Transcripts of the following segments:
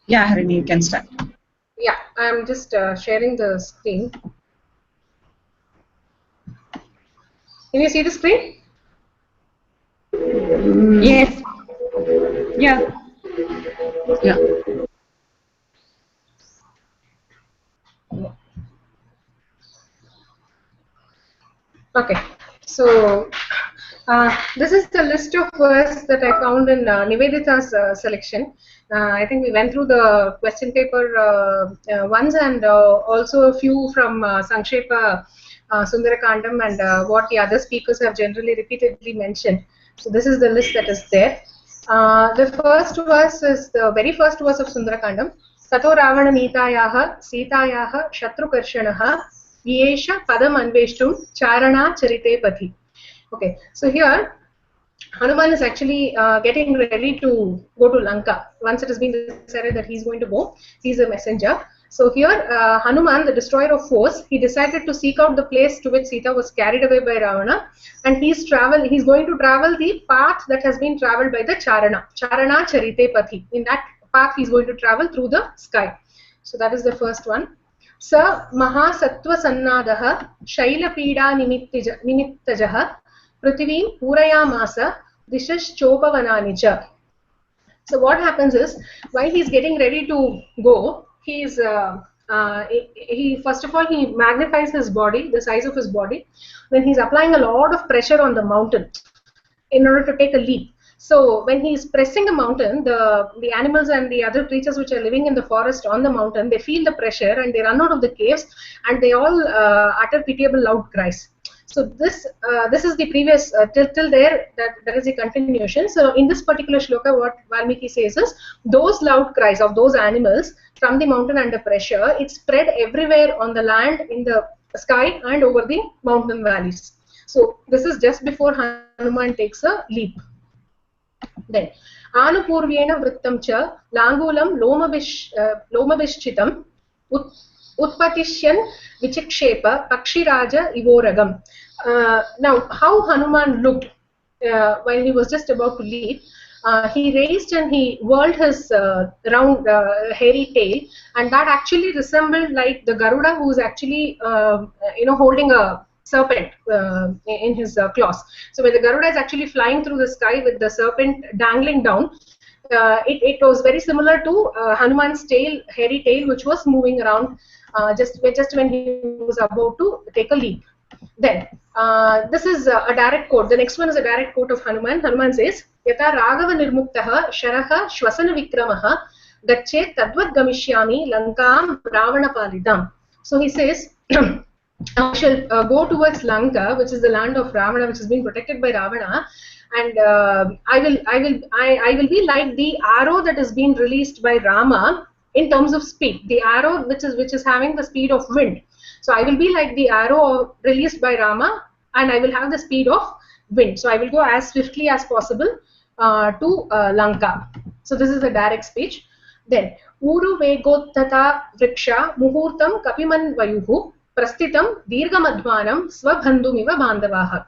Yeah, Harini, you can start. Yeah, I'm just sharing the screen. Can you see the screen? Yes. Yeah. Yeah. Okay, so this is the list of words that I found in Nivedita's selection. I think we went through the question paper once, and also a few from Sankshepa Sundarakandam, and what the other speakers have generally repeatedly mentioned. So this is the list that is there. The first verse is the very first verse of Sundarakandam. Tato Ravana Nitayaha Sitayaha Shatrukarshanaha Yesha Padam Anveshtum Charana Charite Pati. Okay, so here Hanuman is actually getting ready to go to Lanka. Once it has been decided that he's going to go, he's a messenger. So here, Hanuman, the destroyer of foes, he decided to seek out the place to which Sita was carried away by Ravana, and he's going to travel the path that has been traveled by the Charana Charite Pati. In that path, he's going to travel through the sky. So that is the first one. Sa Mahasattva Sannadaha Shaila Pida Nimittajaha Prithivim Purayamasa Dishashchopavananicha. So what happens is, while he's getting ready to go, he first of all he magnifies his body, the size of his body. Then he's applying a lot of pressure on the mountain in order to take a leap. So when he's pressing the mountain, the animals and the other creatures which are living in the forest on the mountain, they feel the pressure and they run out of the caves, and they all utter pitiable loud cries. So this is the previous till there, that there is a continuation. So in this particular shloka, what Valmiki says is, those loud cries of those animals from the mountain under pressure, it spread everywhere on the land, in the sky, and over the mountain valleys. So this is just before Hanuman takes a leap. Then Anupurvyena Vrittam cha Langulam Lomabishchitam Utpatisyan Vichikshepa Pakshiraja Ivoragam. Now, how Hanuman looked while he was just about to leap, he raised and he whirled his round hairy tail, and that actually resembled like the Garuda, who is actually holding a serpent in his claws. So when the Garuda is actually flying through the sky with the serpent dangling down, it was very similar to Hanuman's tail, hairy tail, which was moving around just when he was about to take a leap. Then this is a direct quote. The next one is a direct quote of Hanuman. Hanuman says, "Yata Raghava Nirmuktaha Sharaha Shwasana Vikramaha Gacche Tadvat Gamishyami Lankam Ravana Palidam." So he says, I shall go towards Lanka, which is the land of Ravana, which is being protected by Ravana, and I will be like the arrow that is being released by Rama in terms of speed. The arrow which is having the speed of wind. So I will be like the arrow released by Rama, and I will have the speed of wind. So I will go as swiftly as possible to Lanka. So this is a direct speech. Then Uru Vegottata Vriksha Muhurtam Kapiman Vayuhu Prastitam Dirgamadhvanam Swabhandhumiva Bandavaha.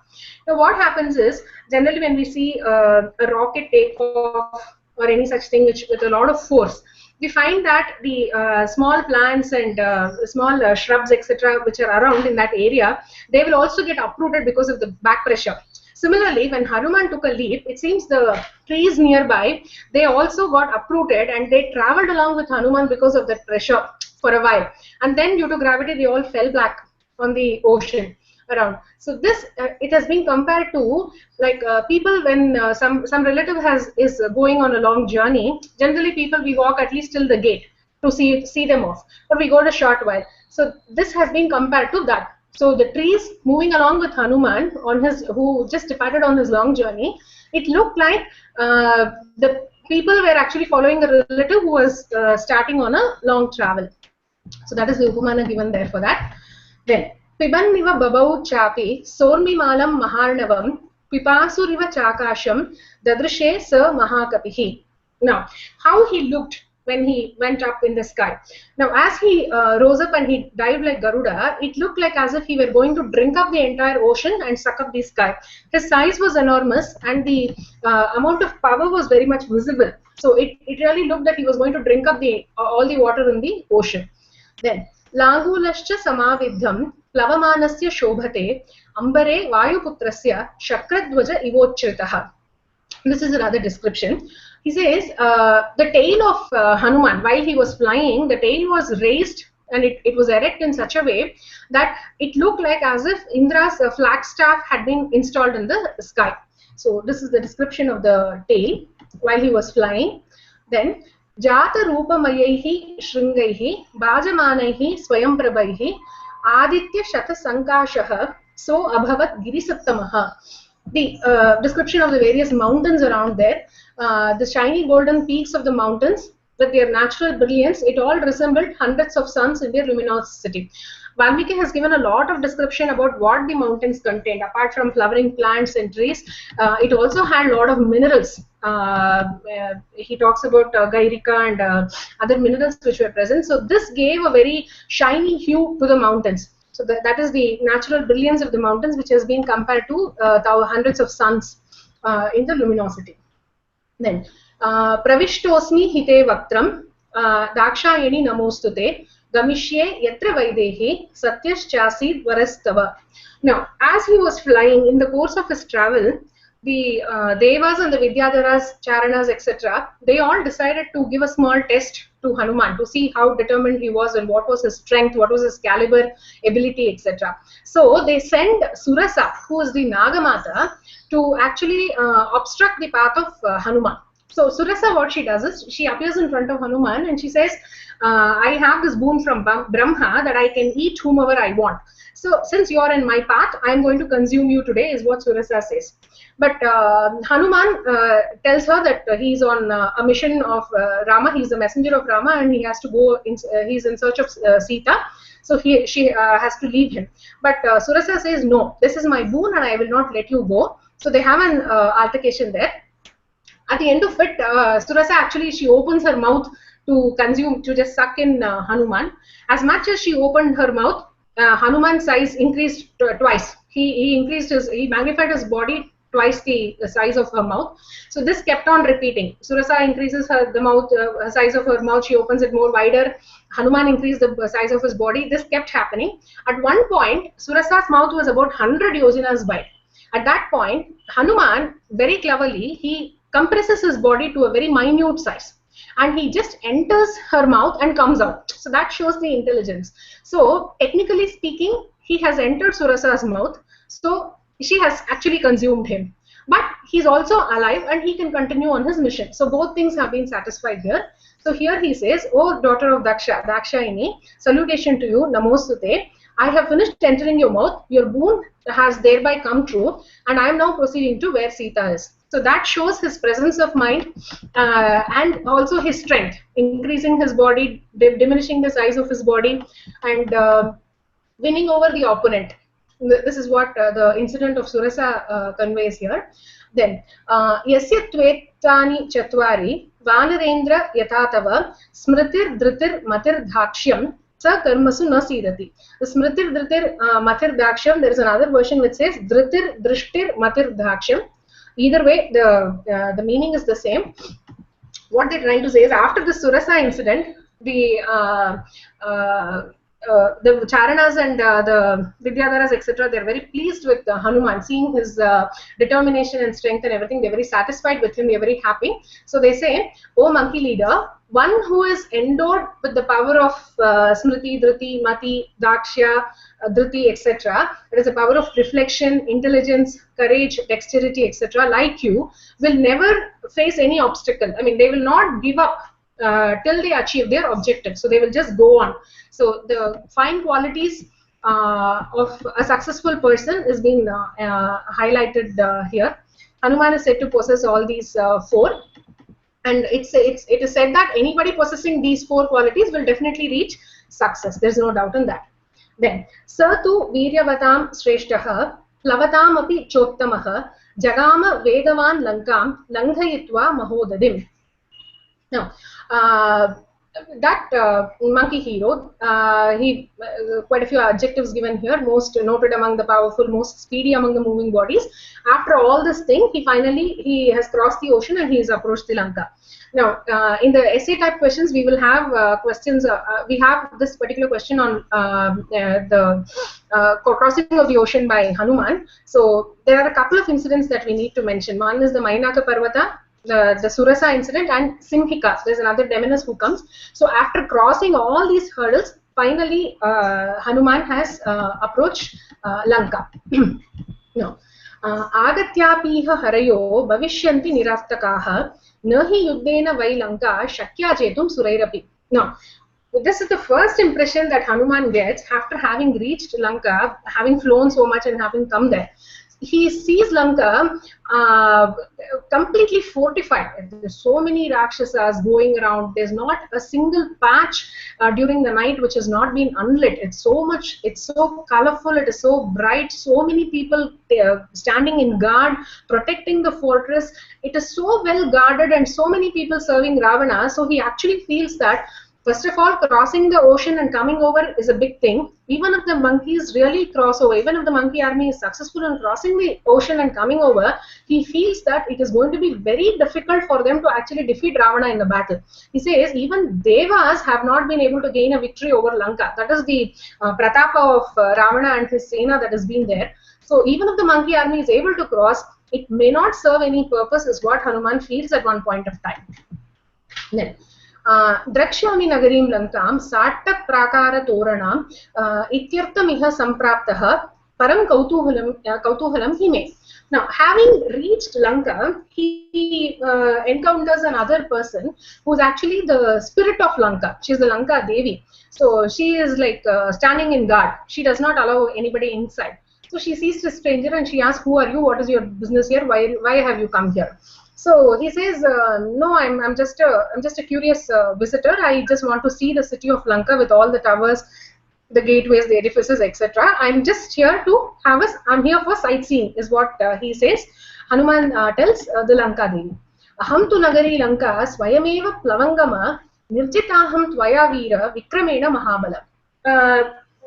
Now what happens is, generally when we see a rocket take off or any such thing with a lot of force, we find that the small plants and small shrubs, etc., which are around in that area, they will also get uprooted because of the back pressure. Similarly, when Hanuman took a leap, it seems the trees nearby, they also got uprooted, and they traveled along with Hanuman because of that pressure for a while. And then due to gravity, they all fell back on the ocean around. So this, it has been compared to like people when some relative is going on a long journey. Generally, people, we walk at least till the gate to see them off, but we go a short while. So this has been compared to that. So the trees moving along with Hanuman who just departed on his long journey, it looked like the people were actually following a relative who was starting on a long travel. So that is the upamana given there for that. Then Pibanniva Babau Chapi Sormi Malam Maharnavam Pipasuriva Chakasham Dadrishe Sa Mahakapihi. Now, how he looked when he went up in the sky. Now, as he rose up and he dived like Garuda, it looked like as if he were going to drink up the entire ocean and suck up the sky. His size was enormous, and the amount of power was very much visible. So it really looked that he was going to drink up all the water in the ocean. Then Langulascha Samavidham Plavamanasya Shobhate Ambare Vayuputrasya Shakradvaja Ivochritah. This is another description. He says the tail of Hanuman, while he was flying, the tail was raised and it was erect in such a way that it looked like as if Indra's flagstaff had been installed in the sky. So this is the description of the tail while he was flying. Then Jata Rupamayaihi Shringaihi Bajamanaihi Swayamprabhaihi Aditya Shata Sankashaha So Abhavat Girisaptamaha. The description of the various mountains around there, the shiny golden peaks of the mountains with their natural brilliance, it all resembled hundreds of suns in their luminosity. Valmiki has given a lot of description about what the mountains contained. Apart from flowering plants and trees, it also had a lot of minerals. He talks about Gairika and other minerals which were present. So this gave a very shiny hue to the mountains. So that is the natural brilliance of the mountains, which has been compared to hundreds of suns in the luminosity. Then Pravishtosmi hite vaktram dakshayani namostute gamishye yatra vaidehi satyaschasid varastava. Now, as he was flying in the course of his travel, the Devas and the Vidyadharas, Charanas, etc., they all decided to give a small test to Hanuman to see how determined he was and what was his strength, what was his caliber, ability, etc. So they send Surasa, who is the Nagamata, to actually obstruct the path of Hanuman. So Surasa, what she does is she appears in front of Hanuman and she says, I have this boon from Brahma that I can eat whomever I want. So since you are in my path, I am going to consume you today, is what Surasa says. But Hanuman tells her that he is on a mission of Rama. He is a messenger of Rama and he has to go. He is in search of Sita. So she has to leave him. But Surasa says, no, this is my boon and I will not let you go. So they have an altercation there. At the end of it, Surasa actually, she opens her mouth to consume, to just suck in Hanuman. As much as she opened her mouth, Hanuman's size increased twice. He magnified his body twice the size of her mouth. So this kept on repeating. Surasa increases the size of her mouth. She opens it more wider. Hanuman increased the size of his body. This kept happening. At one point, Surasa's mouth was about 100 yojanas wide. At that point, Hanuman, very cleverly, he compresses his body to a very minute size. And he just enters her mouth and comes out. So that shows the intelligence. So technically speaking, he has entered Surasa's mouth. So she has actually consumed him. But he's also alive and he can continue on his mission. So both things have been satisfied here. So here he says, O daughter of Daksha, Dakshayani, salutation to you, Namostute. I have finished entering your mouth. Your boon has thereby come true. And I am now proceeding to where Sita is. So that shows his presence of mind and also his strength, increasing his body, diminishing the size of his body, and winning over the opponent. This is what the incident of Surasa conveys here. Then, Yasya Tvetani Chatvari Vanarendra Yatatava Smritir Dhritir Matir Dhakshyam Sa Karmasu Na Sidati. The Smritir Dhritir Matir Dhakshyam, there is another version which says Dhritir Drishtir Matir Dhakshyam. Either way, the meaning is the same. What they're trying to say is, after the Surasa incident, the Charanas and the Vidyadharas, etc., they're very pleased with Hanuman, seeing his determination and strength and everything. They're very satisfied with him. They're very happy. So they say, "O monkey leader, one who is endowed with the power of Smriti, Dhriti, Mati, Dakshya, Dhriti, etc., it is a power of reflection, intelligence, courage, dexterity, etc., like you, will never face any obstacle. I mean, they will not give up till they achieve their objective. So they will just go on. So the fine qualities of a successful person is being highlighted here. Hanuman is said to possess all these four. And it is said that anybody possessing these four qualities will definitely reach success. There's no doubt in that. Then, Satu Viryavatam Shreshtaha Plavatam api Chottamaha Jagama Vedavan Lankam Langhayitva Mahodadim. Now, that monkey hero, he quite a few adjectives given here. Most noted among the powerful, most speedy among the moving bodies. After all this thing, he has crossed the ocean and he has approached the Lanka. Now, in the essay type questions, we will have questions. We have this particular question on the crossing of the ocean by Hanuman. So there are a couple of incidents that we need to mention. One is the Mainaka Parvata, the Surasa incident, and Simhika. There's another Demoness who comes. So after crossing all these hurdles, finally Hanuman has approached Lanka. No. आगत्यापीह हरयो भविष्यन्ति निरस्तकाः न हि युद्धेन वै Lanka शक्या जेतुं सुरैरपि. Now, this is the first impression that Hanuman gets after having reached Lanka, having flown so much and having come there. He sees Lanka completely fortified. There's so many Rakshasas going around. There's not a single patch during the night which has not been unlit. It's so colorful, it is so bright, so many people standing in guard, protecting the fortress. It is so well guarded and so many people serving Ravana. So he actually feels that, first of all, crossing the ocean and coming over is a big thing. Even if the monkeys really cross over, even if the monkey army is successful in crossing the ocean and coming over, he feels that it is going to be very difficult for them to actually defeat Ravana in the battle. He says even Devas have not been able to gain a victory over Lanka. That is the pratapa of Ravana and his Sena that has been there. So even if the monkey army is able to cross, it may not serve any purpose, is what Hanuman feels at one point of time. Then, द्रक्ष्यामि नगरीं लङ्कां साट्टक प्राकार तोरणां इत्यर्थमिह सम्प्राप्तः परं कौतूहलं हि मे. Now, having reached Lanka, he encounters another person who is actually the spirit of Lanka. She is the Lanka Devi. So she is like standing in guard. She does not allow anybody inside. So she sees the stranger and she asks, "Who are you? What is your business here? Why have you come here?" So he says, "No, I'm just a curious visitor. I just want to see the city of Lanka with all the towers, the gateways, the edifices, etc. I'm just here to I'm here for sightseeing," is what he says. Hanuman tells the Lanka Devi, "Aham tu nagari Lanka swayameva plavangama nirjitaham tvaya veera vikramena mahabala."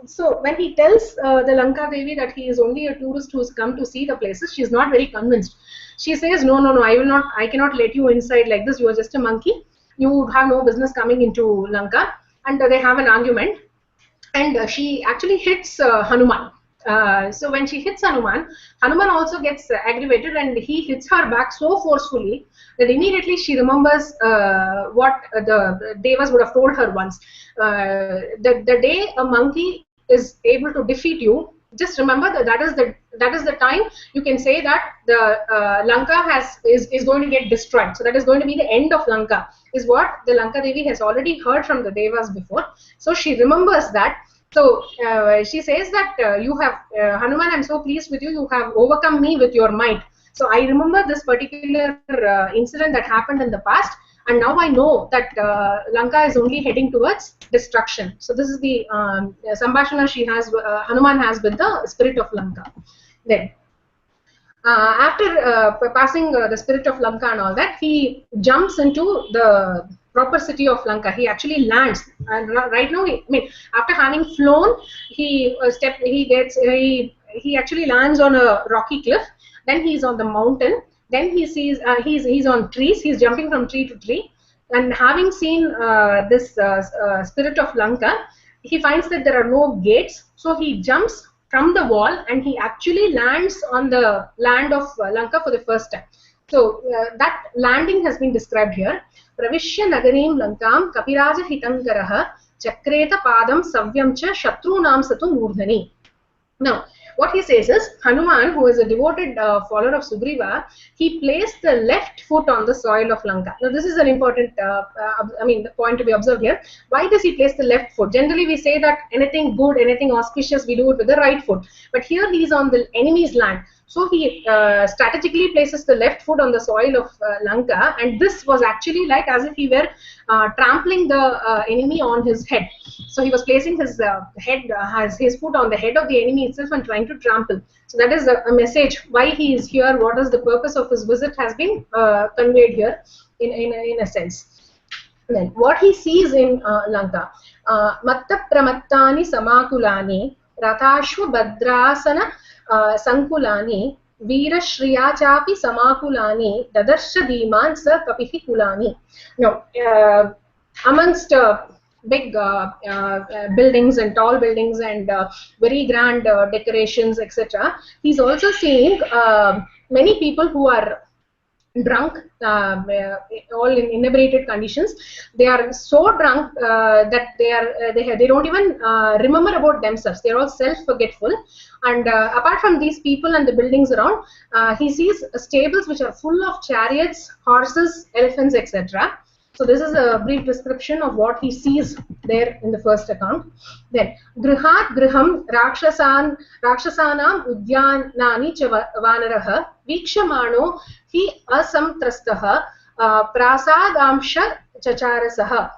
So when he tells the Lanka Devi that he is only a tourist who has come to see the places, she is not very convinced. She says, no, I cannot let you inside like this. You are just a monkey. You have no business coming into Lanka. And they have an argument. And she actually hits Hanuman. So when she hits Hanuman, Hanuman also gets aggravated and he hits her back so forcefully that immediately she remembers what the Devas would have told her once. The day a monkey is able to defeat you, just remember that is the time you can say that the Lanka is going to get destroyed. So that is going to be the end of Lanka, is what the Lanka Devi has already heard from the Devas before. So she remembers that. So she says that Hanuman, I'm so pleased with you. You have overcome me with your might. So I remember this particular incident that happened in the past. And now I know that Lanka is only heading towards destruction. So this is the Sambhashana Hanuman has with the spirit of Lanka. Then, after passing the spirit of Lanka and all that, he jumps into the proper city of Lanka. He actually lands, and right now, after having flown, he actually lands on a rocky cliff. Then he's on the mountain. Then he sees he's on trees. He's jumping from tree to tree, and having seen this spirit of Lanka, he finds that there are no gates. So he jumps from the wall and he actually lands on the land of Lanka for the first time. So that landing has been described here. Pravishya nagarim Lankam kapiraja hitankarah chakreta padam savyam cha shatrunam satu murdhani. Now, what he says is, Hanuman, who is a devoted follower of Sugriva, he placed the left foot on the soil of Lanka. Now, this is an important, the point to be observed here. Why does he place the left foot? Generally, we say that anything good, anything auspicious, we do it with the right foot. But here, he is on the enemy's land. So he strategically places the left foot on the soil of Lanka, and this was actually like as if he were trampling the enemy on his head. So he was placing his his foot on the head of the enemy itself and trying to trample. So that is a message why he is here. What is the purpose of his visit has been conveyed here in a sense. Then what he sees in Lanka, matta pramattani samakulani, rathashva badrasana sankulani, veera shriya chapi samakulani, dadarsha dhiman sa kapihi kulani. Now, amongst big buildings and tall buildings and very grand decorations, etc., he's also seeing many people who are drunk, all in inebriated conditions. They are so drunk that they don't even remember about themselves. They are all self-forgetful. And apart from these people and the buildings around, he sees stables which are full of chariots, horses, elephants, etc. So this is a brief description of what he sees there in the first account. Then grihat griham rakshasanam udyanani cha vanarah vikshamano hi asamtrastah prasadamsha chacharasah.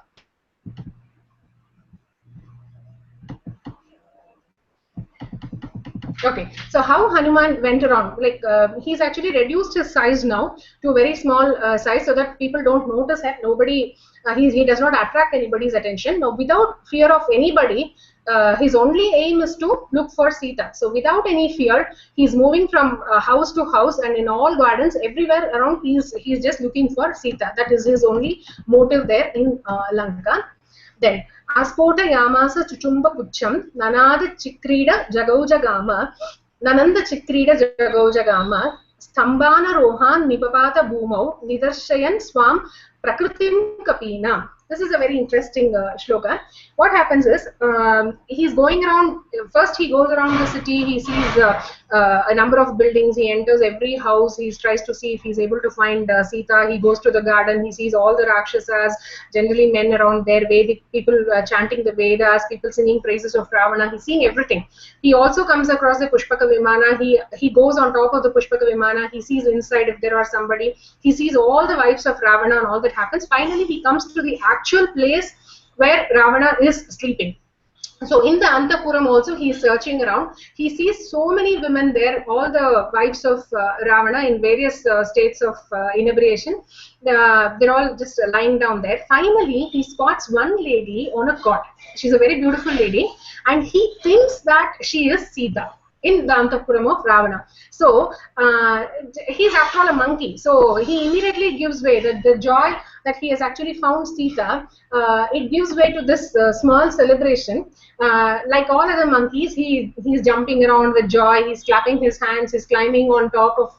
Okay, so how Hanuman went around, like he's actually reduced his size now to a very small size so that people don't notice him. Nobody, he does not attract anybody's attention. Now, without fear of anybody, his only aim is to look for Sita. So without any fear, he's moving from house to house, and in all gardens, everywhere around, he's just looking for Sita. That is his only motive there in Lanka. Then Aspota Yamasa Chuchumba Pucham, Nanada Chikrida Jagaujagama, Nananda Chikrida Jagaujagama, Stambana Rohan Nipapata Bhumau, Nidarshayan Swam Prakritim Kapina. This is a very interesting shloka. What happens is, he's going around, first he goes around the city, he sees a number of buildings, he enters every house, he tries to see if he's able to find Sita, he goes to the garden, he sees all the Rakshasas, generally men around there, Vedic people chanting the Vedas, people singing praises of Ravana, he's seeing everything. He also comes across the Pushpaka Vimana, he goes on top of the Pushpaka Vimana, he sees inside if there are somebody, he sees all the wives of Ravana and all that happens. Finally, he comes to the actual place where Ravana is sleeping. So in the Antapuram also he is searching around. He sees so many women there, all the wives of Ravana in various states of inebriation. They're all just lying down there. Finally, he spots one lady on a cot. She's a very beautiful lady, and he thinks that she is Sita in the Antapuram of Ravana. So he's after all a monkey. So he immediately gives way. The joy that he has actually found Sita, it gives way to this small celebration. Like all other monkeys, he's jumping around with joy. He's clapping his hands. He's climbing on top of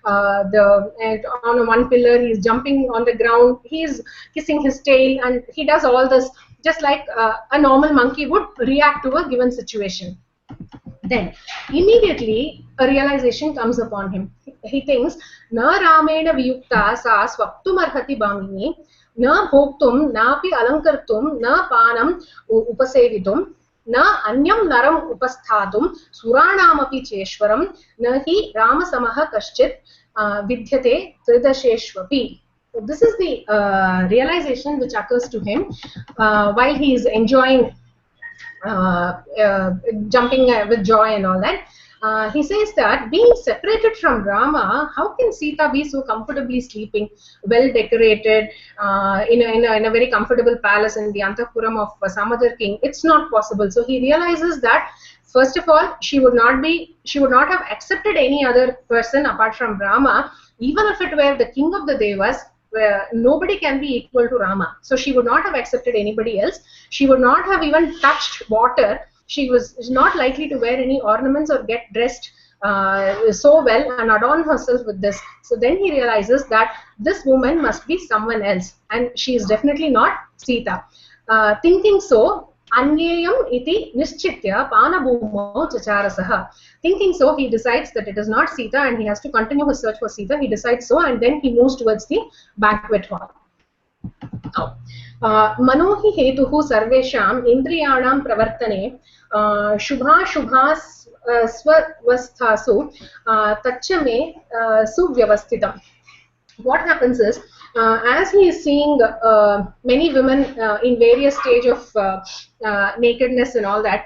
on one pillar. He's jumping on the ground. He's kissing his tail, and he does all this just like a normal monkey would react to a given situation. Then immediately a realization comes upon him. He thinks, na ramena viyukta sa swaptum arhati bhamini, na bhoktum napi alankartum, na panam upasevitum, na anyam naram upasthatum, suranamapi cheshwaram, na hi ramasamaha kaschit vidyate tridasheshvapi. So this is the realization which occurs to him while he is enjoying jumping with joy and all that. He says that being separated from Rama, how can Sita be so comfortably sleeping, well decorated, in a very comfortable palace in the Antapuram of some other king? It's not possible. So he realizes that first of all, she would not have accepted any other person apart from Rama, even if it were the king of the Devas. Where nobody can be equal to Rama. So she would not have accepted anybody else. She would not have even touched water. She was not likely to wear any ornaments or get dressed so well and adorn herself with this. So then he realizes that this woman must be someone else, and she is definitely not Sita. Thinking so, Anyayam iti nischitya panabhumau chacharasah. Thinking so, he decides that it is not Sita and he has to continue his search for Sita. He decides so, and then he moves towards the banquet hall. Now, manohi hetuhu sarvesham indriyanam pravartane shubha shubhas swavasthasu tachame suvyavasthitam. What happens is, as he is seeing many women in various stage of nakedness and all that,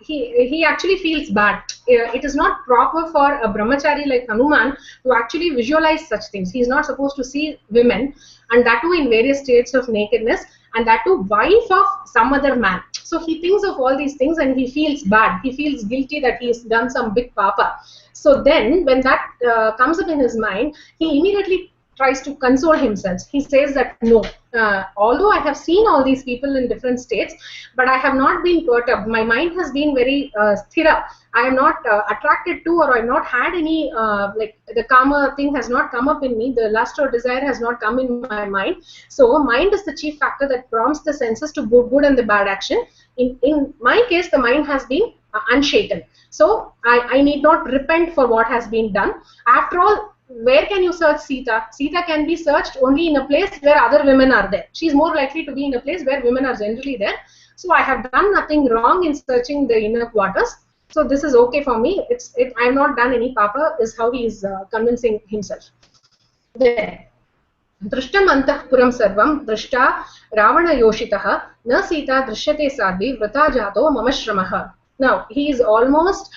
he actually feels bad. It is not proper for a brahmachari like Hanuman to actually visualize such things. He is not supposed to see women, and that too in various states of nakedness, and that too wife of some other man. So he thinks of all these things and he feels bad. He feels guilty that he has done some big papa. So then when that comes up in his mind, he immediately tries to console himself. He says that no, although I have seen all these people in different states, but I have not been perturbed. My mind has been very sthira. I am not attracted to, or I have not had any like the kama thing has not come up in me. The lust or desire has not come in my mind. So mind is the chief factor that prompts the senses to good and the bad action. In my case, the mind has been unshaken. So I need not repent for what has been done. After all, where can you search Sita? Sita can be searched only in a place where other women are there. She is more likely to be in a place where women are generally there. So I have done nothing wrong in searching the inner quarters. So this is okay for me. I have not done any papa, is how he is convincing himself. Then, Drishtam antahpuram sarvam drishta ravana yoshitaha na sita drishyate sadvi vrata jato mamashramah. Now, he is almost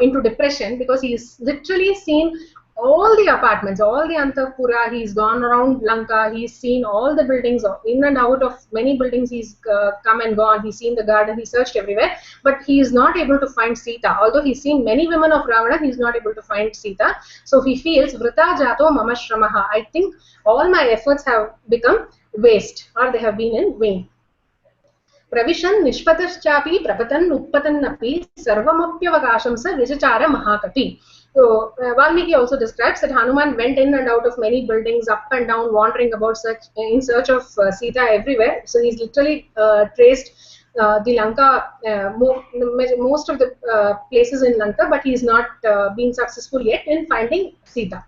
into depression because he is literally seen all the apartments, all the Antapura. He's gone around Lanka. He's seen all the buildings, in and out of many buildings. He's come and gone. He's seen the garden. He searched everywhere, but he is not able to find Sita. Although he's seen many women of Ravana, he's not able to find Sita. So he feels vrata jato mamashramah. I think all my efforts have become waste, or they have been in vain. Pravishan nishpataschapi prapatan utpatannapi sarvamapyavakasham sa vichachara mahakati. So Valmiki also describes that Hanuman went in and out of many buildings, up and down, wandering about in search of Sita everywhere. So he's literally traced the Lanka, most of the places in Lanka, but he's not been successful yet in finding Sita.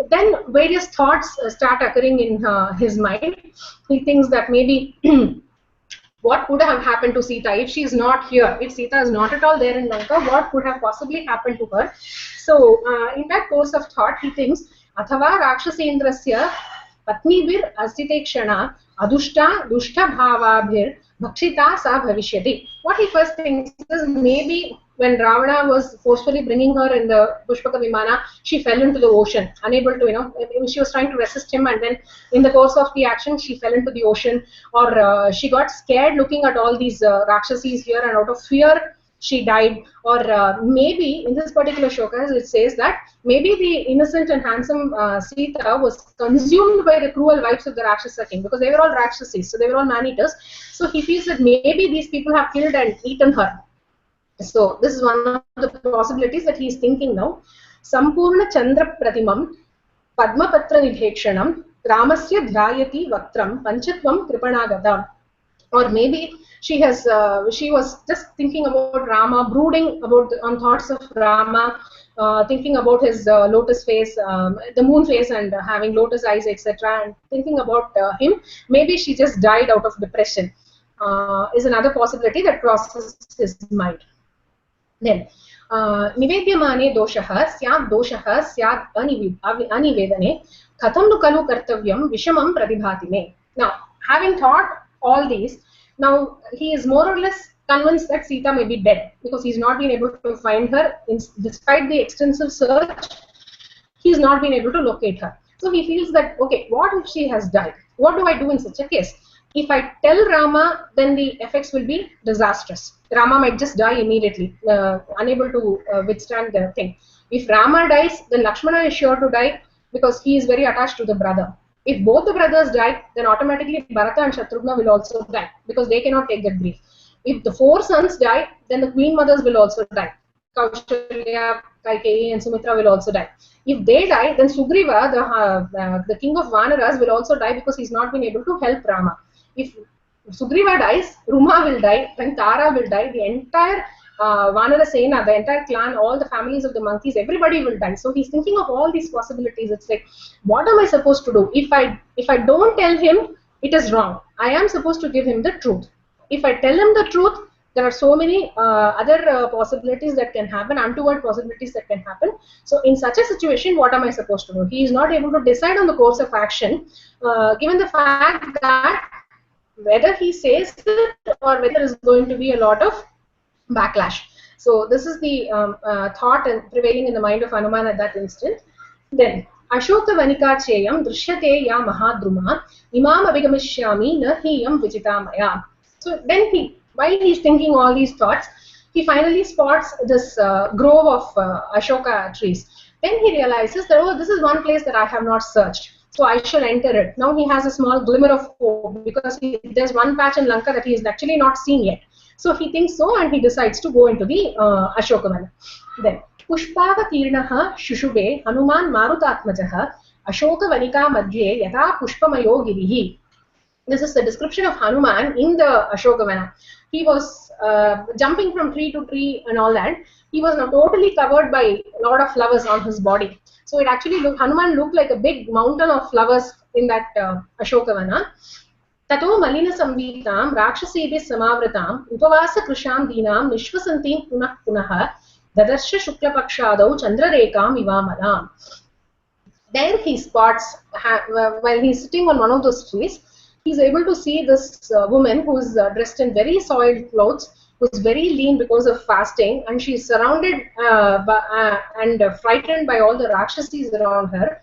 Then various thoughts start occurring in his mind. He thinks that maybe what could have happened to Sita if she is not here? If Sita is not at all there in Lanka, what could have possibly happened to her? So, in that course of thought, he thinks, Athava Rakshasendrasya Patnibir Asite Kshana Adushta Dushta Bhavabhir Bhakshita Sa Bhavishyati. What he first thinks is maybe when Ravana was forcefully bringing her in the Pushpaka Vimana, she fell into the ocean, unable to, she was trying to resist him, and then in the course of the action, she fell into the ocean, or she got scared looking at all these Rakshasis here, and out of fear, she died. Or maybe in this particular shloka, it says that maybe the innocent and handsome Sita was consumed by the cruel wives of the Rakshasa king, because they were all Rakshasis, so they were all man-eaters. So he feels that maybe these people have killed and eaten her. So this is one of the possibilities that he is thinking now. Sampurna Chandra Pratimam Padmapatra Nidhekshanam Ramasya Dhyayati Vaktram Panchatvam Kripanagata. Or maybe she was just thinking about Rama, brooding on thoughts of Rama, thinking about his lotus face, the moon face, and having lotus eyes, etc., and thinking about him. Maybe she just died out of depression. Is another possibility that crosses his mind. Then, nivedyamane doshaha syad doshaha syad anivedane katham nu kalu kartavyam vishamam pradibhatime. Now, having thought all these, now he is more or less convinced that Sita may be dead, because he's not been able to find her. Despite the extensive search, he's not been able to locate her. So he feels that, okay, what if she has died? What do I do in such a case? If I tell Rama, then the effects will be disastrous. Rama might just die immediately, unable to withstand the thing. If Rama dies, then Lakshmana is sure to die, because he is very attached to the brother. If both the brothers die, then automatically Bharata and Shatrughna will also die, because they cannot take that grief. If the 4 sons die, then the queen mothers will also die. Kaushalya, Kaikeyi, and Sumitra will also die. If they die, then Sugriva, the king of Vanaras, will also die, because he's not been able to help Rama. If Sugriva dies, Ruma will die, then Tara will die, the entire Vanara Sena, the entire clan, all the families of the monkeys, everybody will die. So he's thinking of all these possibilities. It's like, what am I supposed to do? If I don't tell him, it is wrong. I am supposed to give him the truth. If I tell him the truth, There are so many other possibilities that can happen, untoward possibilities that can happen. So in such a situation, what am I supposed to do? He is not able to decide on the course of action, given the fact that whether he says it or whether there is going to be a lot of backlash. So this is the thought and prevailing in the mind of Hanuman at that instant. Then Ashoka Vanika Cheyam Drishyate Ya Mahadruma Imam Abhigamishyami Na Hiyam Vijitamaya. So then while he's thinking all these thoughts, he finally spots this grove of Ashoka trees. Then he realizes that, oh, this is one place that I have not searched. So I shall enter it. Now he has a small glimmer of hope because there's one patch in Lanka that he is actually not seen yet. So he thinks so, and he decides to go into the Ashokavana. Then Pushpava Tirnaha Shushube Hanuman Marutatmajaha Ashokavanika Madhye Yata Pushpamayo Girihi. This is the description of Hanuman in the Ashokavana. He was jumping from tree to tree and all that. He was now totally covered by a lot of flowers on his body. So it actually Hanuman looked like a big mountain of flowers in that Ashokavana. Tato Malina Samvitam Rakshasibhi Samavratam Upavasa Krisham Dinam Nishwasantim Punah Punaha Dadarsha Shukla Pakshadau Chandrarekam Ivamalam. There he spots, while he's sitting on one of those trees, he's able to see this woman who is dressed in very soiled clothes, who is very lean because of fasting, and she's surrounded and frightened by all the Rakshasis around her.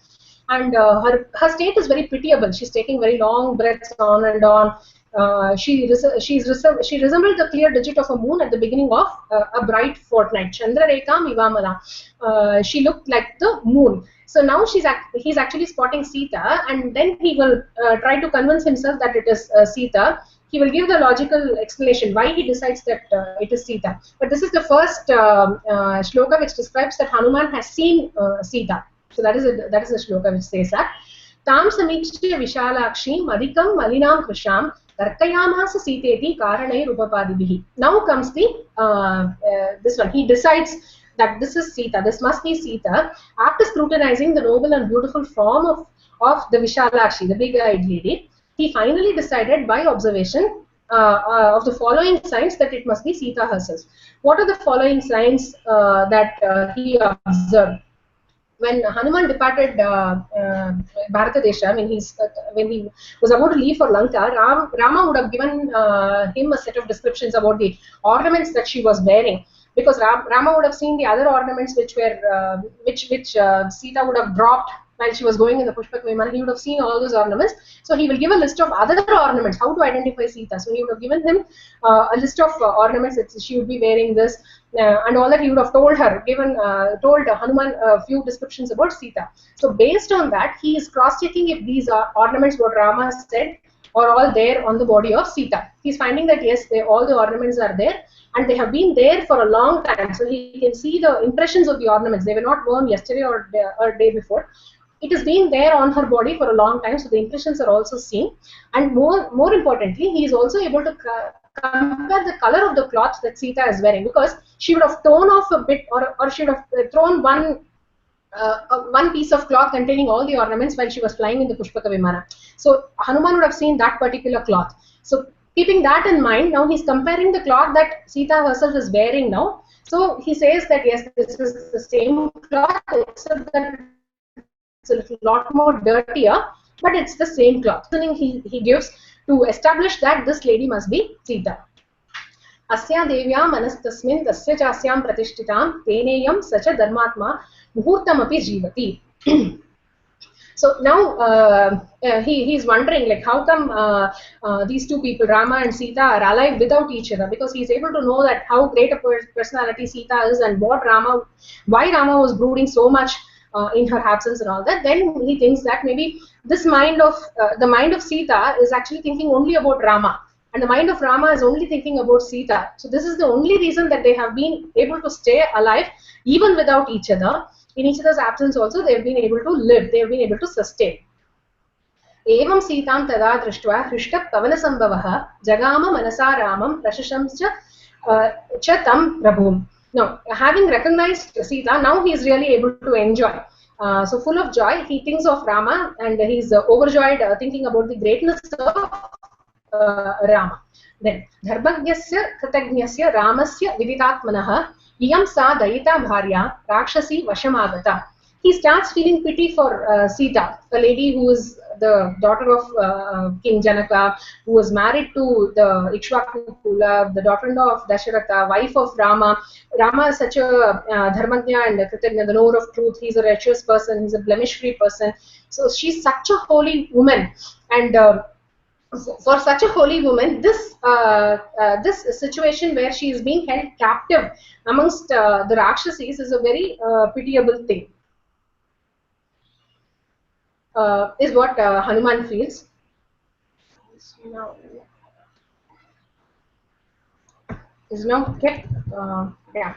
And her state is very pitiable. She's taking very long breaths on and on. She resembled the clear digit of a moon at the beginning of a bright fortnight. Chandra Rekam Ivamala. She looked like the moon. So now he's actually spotting Sita, and then he will try to convince himself that it is Sita. He will give the logical explanation why he decides that it is Sita. But this is the first shloka which describes that Hanuman has seen Sita. So that is a shloka which says that Tam Samiksha Vishalakshi Madhikam Malinam Krisham Tarkayamasa Siteti Karanai Rupapadibihi. Now comes the this one. He decides that this is Sita, this must be Sita. After scrutinizing the noble and beautiful form of the Vishalakshi, the big-eyed lady, he finally decided by observation of the following signs that it must be Sita herself. What are the following signs that he observed? When Hanuman departed Bharatadesha, when he was about to leave for Lanka, Rama would have given him a set of descriptions about the ornaments that she was wearing, because Rama would have seen the other ornaments which Sita would have dropped while she was going in the Pushpak Vimana. He would have seen all those ornaments. So he will give a list of other ornaments, how to identify Sita. So he would have given him a list of ornaments that she would be wearing this, and all that. He would have told Hanuman a few descriptions about Sita. So based on that, he is cross-checking if these ornaments, what Rama said, are all there on the body of Sita. He's finding that yes, all the ornaments are there, and they have been there for a long time. So he can see the impressions of the ornaments. They were not worn yesterday or day before. It has been there on her body for a long time, so the impressions are also seen. And more importantly, he is also able to compare the color of the cloth that Sita is wearing, because she would have torn off a bit, or she would have thrown one piece of cloth containing all the ornaments while she was flying in the Pushpaka Vimana. So Hanuman would have seen that particular cloth. So keeping that in mind, now he's comparing the cloth that Sita herself is wearing now. So he says that yes, this is the same cloth, except that it's a lot more dirtier, but it's the same cloth. He gives to establish that this lady must be Sita. Asya devya manastasmin tasya chasyam pratishtitam teneyam sacha dharmatma muhurtamapi jivati. So now he's wondering, like, how come these two people, Rama and Sita, are alive without each other? Because he's able to know that how great a personality Sita is, and why Rama was brooding so much in her absence and all that. Then he thinks that maybe this mind of the mind of Sita is actually thinking only about Rama, and the mind of Rama is only thinking about Sita. So this is the only reason that they have been able to stay alive even without each other. In each other's absence also, they have been able to live, they have been able to sustain. Evam Sitam tada drishtva hrishta pavana sambhavah jagama manasa ramam prashashamcha tam prabhum. Now, having recognized Sita, now he is really able to enjoy. So full of joy, he thinks of Rama, and he's overjoyed thinking about the greatness of Rama. Then Dharmagyasya Kritagnyasya Ramasya Viditatmanah Iyam Sa Dayita Bharya Rakshasi Vashamagata. He starts feeling pity for Sita, a lady who is the daughter of King Janaka, who was married to the Ikshvaku Kula, the daughter-in-law of Dasharatha, wife of Rama. Rama is such a dharmagya and kritagnya, the knower of truth. He's a righteous person. He's a blemish-free person. So she's such a holy woman, and for such a holy woman, this situation where she is being held captive amongst the Rakshasis is a very pitiable thing. Is what Hanuman feels. Is now kept. Yeah.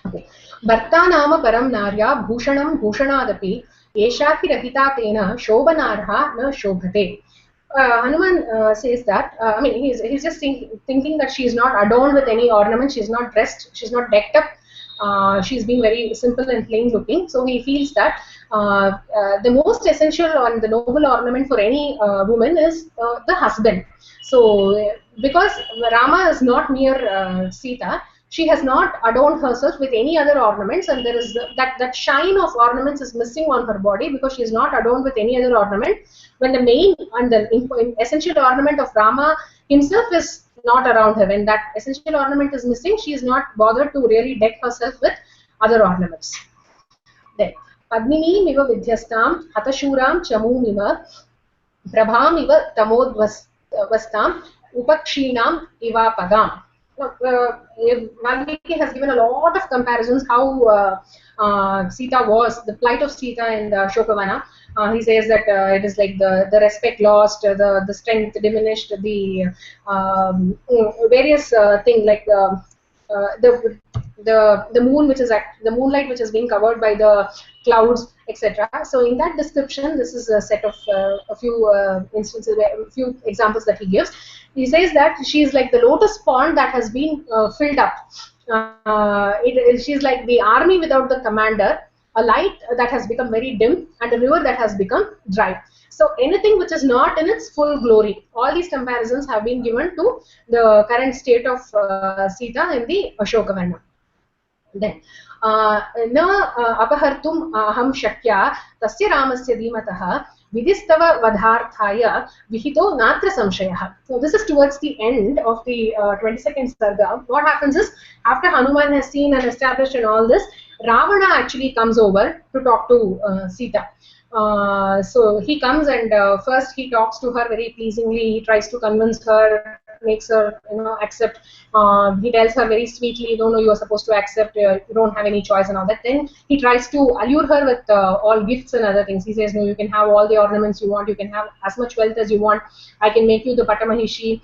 Okay. Bharta nama param narya bhushanam bhushanadapi yeshapi rahita tena shobhanarha na shobhate. Hanuman says that, I mean, he's just thinking that she is not adorned with any ornament, she's not dressed, she's not decked up, she's being very simple and plain looking. So he feels that the most essential and the noble ornament for any woman is the husband. So because Rama is not near Sita, she has not adorned herself with any other ornaments, and there is that shine of ornaments is missing on her body because she is not adorned with any other ornament. When the main and the essential ornament of Rama himself is not around her, when that essential ornament is missing, she is not bothered to really deck herself with other ornaments. Then Padmini miva vidyastam hatashuram chamumima prabham iva tamodvastam upakshinam iva pagam. Valmiki has given a lot of comparisons how Sita was, the plight of Sita in the Shokavana. He says that it is like the respect lost, the strength diminished, the various things like the moon, which is the moonlight which is being covered by the clouds, etc. So in that description, this is a set of a few instances, a few examples that he gives. He says that she is like the lotus pond that has been filled up. She's like the army without the commander, a light that has become very dim, and a river that has become dry. So anything which is not in its full glory, all these comparisons have been given to the current state of Sita in the Ashokavana. Then, na apahartum aham shakya tasya ramasya dhimatah vidistava vadharthaya vihito natra samshayah. So this is towards the end of the 22nd sarga. What happens is, after Hanuman has seen and established and all this, Ravana actually comes over to talk to Sita. So he comes and first he talks to her very pleasingly. He tries to convince her, makes her accept. He tells her very sweetly, "No, you are supposed to accept. You don't have any choice," and all that. Then he tries to allure her with all gifts and other things. He says, "No, you can have all the ornaments you want. You can have as much wealth as you want. I can make you the Patamahishi.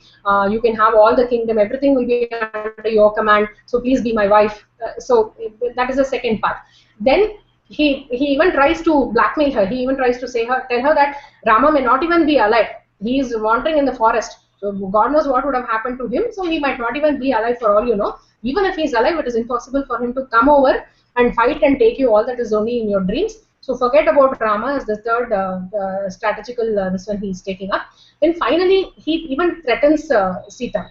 You can have all the kingdom. Everything will be under your command. So please be my wife." So that is the second part. Then he even tries to blackmail her. He even tries to tell her that Rama may not even be alive. He is wandering in the forest. So God knows what would have happened to him. So he might not even be alive for all you know. Even if he is alive, it is impossible for him to come over and fight and take you. All that is only in your dreams. So forget about Rama as the third strategical this one he is taking up. Then finally, he even threatens Sita.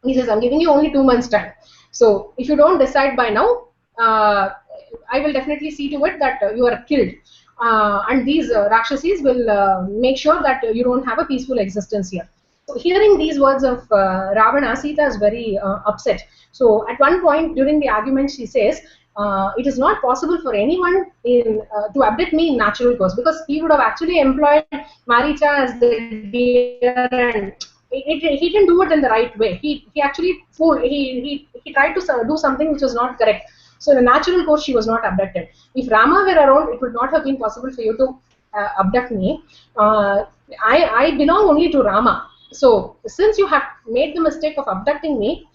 He says, "I'm giving you only 2 months time. So if you don't decide by now, I will definitely see to it that you are killed. And these Rakshasis will make sure that you don't have a peaceful existence here." So hearing these words of Ravana, Sita is very upset. So at one point during the argument, she says, "It is not possible for anyone to abduct me in natural course," because he would have actually employed Maricha as the deer, and he didn't do it in the right way. He actually he tried to do something which was not correct. So in a natural course, she was not abducted. If Rama were around, it would not have been possible for you to abduct me. I belong only to Rama. So since you have made the mistake of abducting me,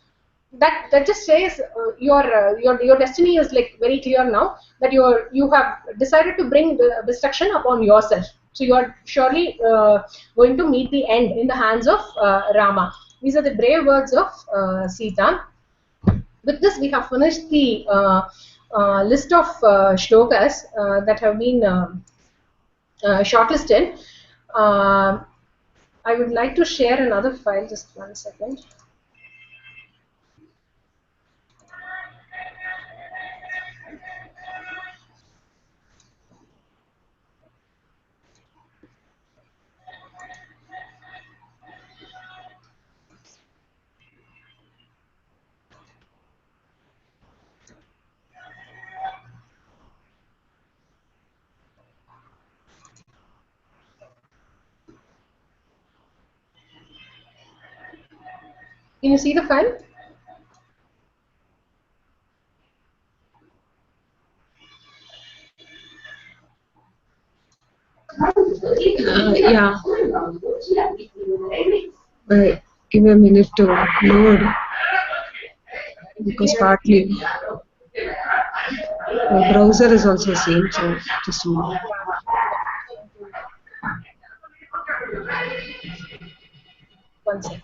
that just says your destiny is like very clear now, that you have decided to bring the destruction upon yourself. So you are surely going to meet the end in the hands of Rama. These are the brave words of Sita. With this, we have finished the list of shlokas that have been shortlisted. I would like to share another file. Just 1 second. Can you see the file? Yeah. Give me a minute to load because partly the browser is also same. So just a moment. 1 second.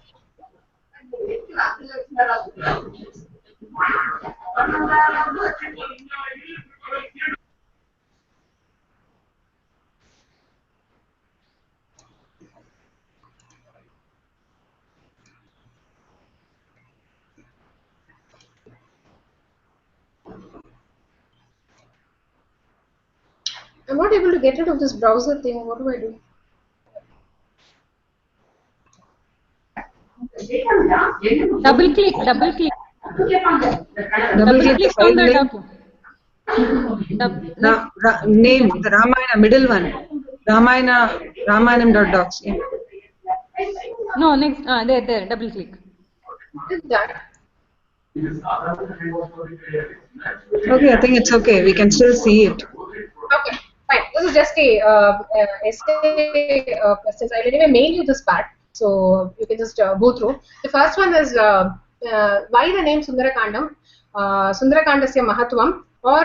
I'm not able to get rid of this browser thing. What do I do? Double click. Double click Double the click file on the name. Name, the Ramayana, middle one. Ramayana.docs. Yeah. No, next. There. Double click. Did that? Okay, I think it's okay. We can still see it. Okay, fine. This is just a essay questions. I'll anyway mail you this part, so you can just go through. The first one is why the name Sundarakandam, Sundarakandasya Mahatvam, or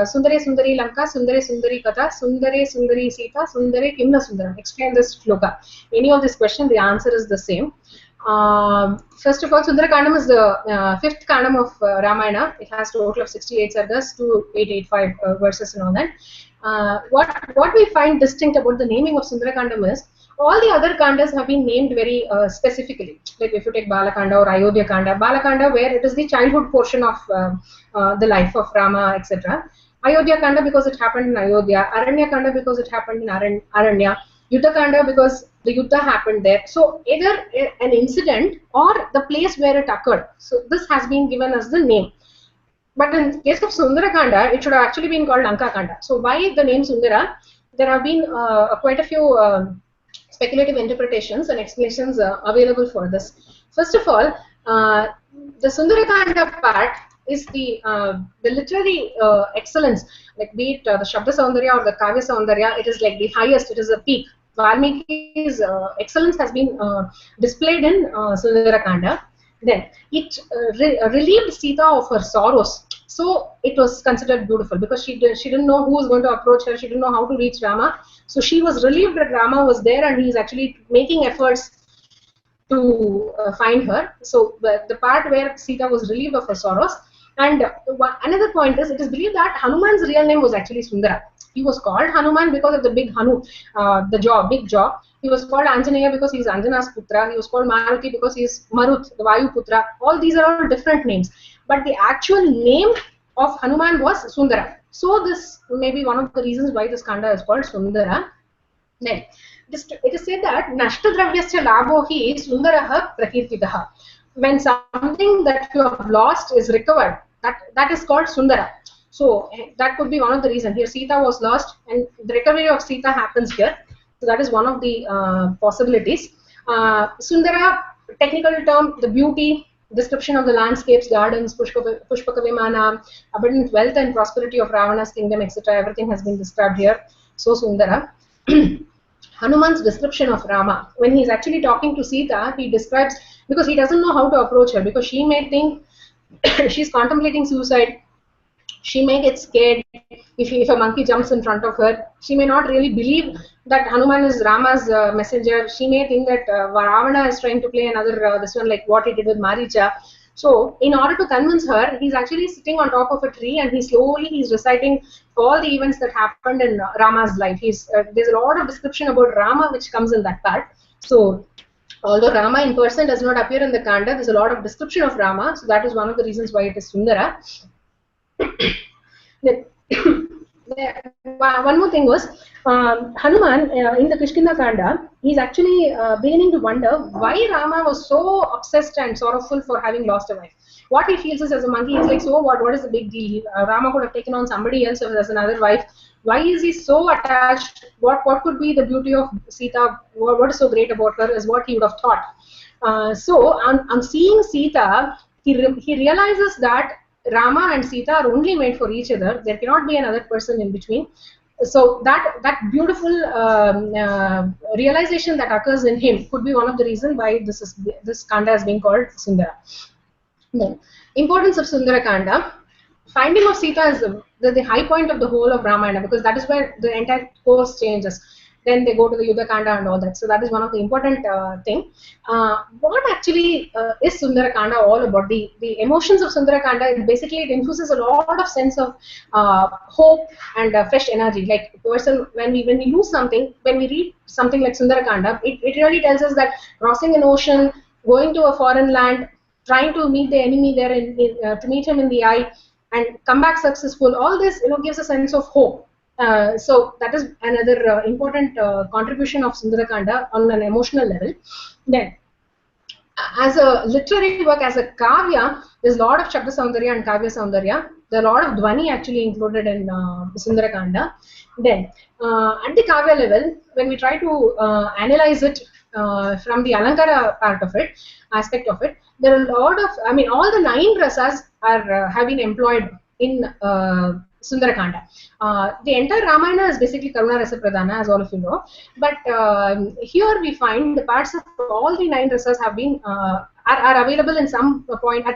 Sundare Sundari Lanka, Sundare Sundari Katha, Sundare Sundari Sita, Sundare Kimna Sundaram. Explain this shloka. Any of this question, the answer is the same. First of all, Sundarakandam is the fifth kandam of Ramayana. It has a total of 68 sargas, 2885 verses and all that. What we find distinct about the naming of Sundarakandam is all the other kandas have been named very specifically. Like if you take Balakanda or Ayodhya Kanda, Balakanda where it is the childhood portion of the life of Rama, etc. Ayodhya Kanda because it happened in Ayodhya, Aranya Kanda because it happened in Aranya, Yuddha Kanda because the Yuddha happened there. So either an incident or the place where it occurred. So this has been given as the name. But in case of Sundarakanda, it should have actually been called Lanka Kanda. So why the name Sundara? There have been quite a few speculative interpretations and explanations available for this. First of all, the Sundarakanda part is the literary excellence, like be it the Shabda Saundarya or the Kavya Saundarya, it is like the highest, it is a peak. Valmiki's excellence has been displayed in Sundarakanda. Then it relieved Sita of her sorrows. So it was considered beautiful because she didn't know who was going to approach her. She didn't know how to reach Rama. So she was relieved that Rama was there and he is actually making efforts to find her. So the part where Sita was relieved of her sorrows. And another point is, it is believed that Hanuman's real name was actually Sundara. He was called Hanuman because of the big Hanu, the jaw, big jaw. He was called Anjaneya because he is Anjana's putra. He was called Maruti because he is Marut, the Vayu putra. All these are all different names. But the actual name of Hanuman was Sundara. So this may be one of the reasons why this Kanda is called Sundara. Then it is said that Nashtadravya's labho hi Sundaraha Prakirtitaha. When something that you have lost is recovered, that is called Sundara. So that could be one of the reasons. Here Sita was lost and the recovery of Sita happens here. So that is one of the possibilities. Sundara, technical term, the beauty, description of the landscapes, gardens, Pushpaka Vimana, abundant wealth and prosperity of Ravana's kingdom, etc. Everything has been described here. So Sundara. Hanuman's description of Rama, when he is actually talking to Sita, he describes, because he doesn't know how to approach her, because she may think she's contemplating suicide. She may get scared if a monkey jumps in front of her. She may not really believe that Hanuman is Rama's messenger. She may think that Ravana is trying to play another this one like what he did with Maricha. So in order to convince her, he's actually sitting on top of a tree and he's reciting all the events that happened in Rama's life. There's a lot of description about Rama which comes in that part. So although Rama in person does not appear in the Kanda, there's a lot of description of Rama. So that is one of the reasons why it is Sundara. One more thing was Hanuman in the Kishkinda Kanda, he's actually beginning to wonder why Rama was so obsessed and sorrowful for having lost a wife. What he feels is, as a monkey, he's like, so what is the big deal? Rama could have taken on somebody else as another wife. Why is he so attached? What could be the beauty of Sita? What is so great about her is what he would have thought. So on seeing Sita, he realizes that Rama and Sita are only made for each other. There cannot be another person in between. So that beautiful realization that occurs in him could be one of the reasons why this Kanda is being called Sundara. Then, importance of Sundara Kanda. Finding of Sita is the high point of the whole of Ramayana, because that is where the entire course changes. Then they go to the Yuddha Kanda and all that. So that is one of the important thing. What actually is Sundara Kanda all about? The emotions of Sundara Kanda, basically it infuses a lot of sense of hope and fresh energy. Like person, when we lose something, when we read something like Sundara Kanda, it really tells us that crossing an ocean, going to a foreign land, trying to meet the enemy there, to meet him in the eye, and come back successful. All this, gives a sense of hope. So that is another important contribution of Sundarakanda on an emotional level. Then, as a literary work, as a kavya, there's a lot of Shabda Saundarya and Kavya Saundarya. There are a lot of Dwani actually included in Sundarakanda. Then, at the kavya level, when we try to analyze it from the Alankara part of it, aspect of it, there are a lot of, all the 9 rasas have been employed in Sundarakanda. The entire Ramayana is basically Karuna Rasa Pradhana, as all of you know. But here we find the parts of all the 9 rasas have been are available in some point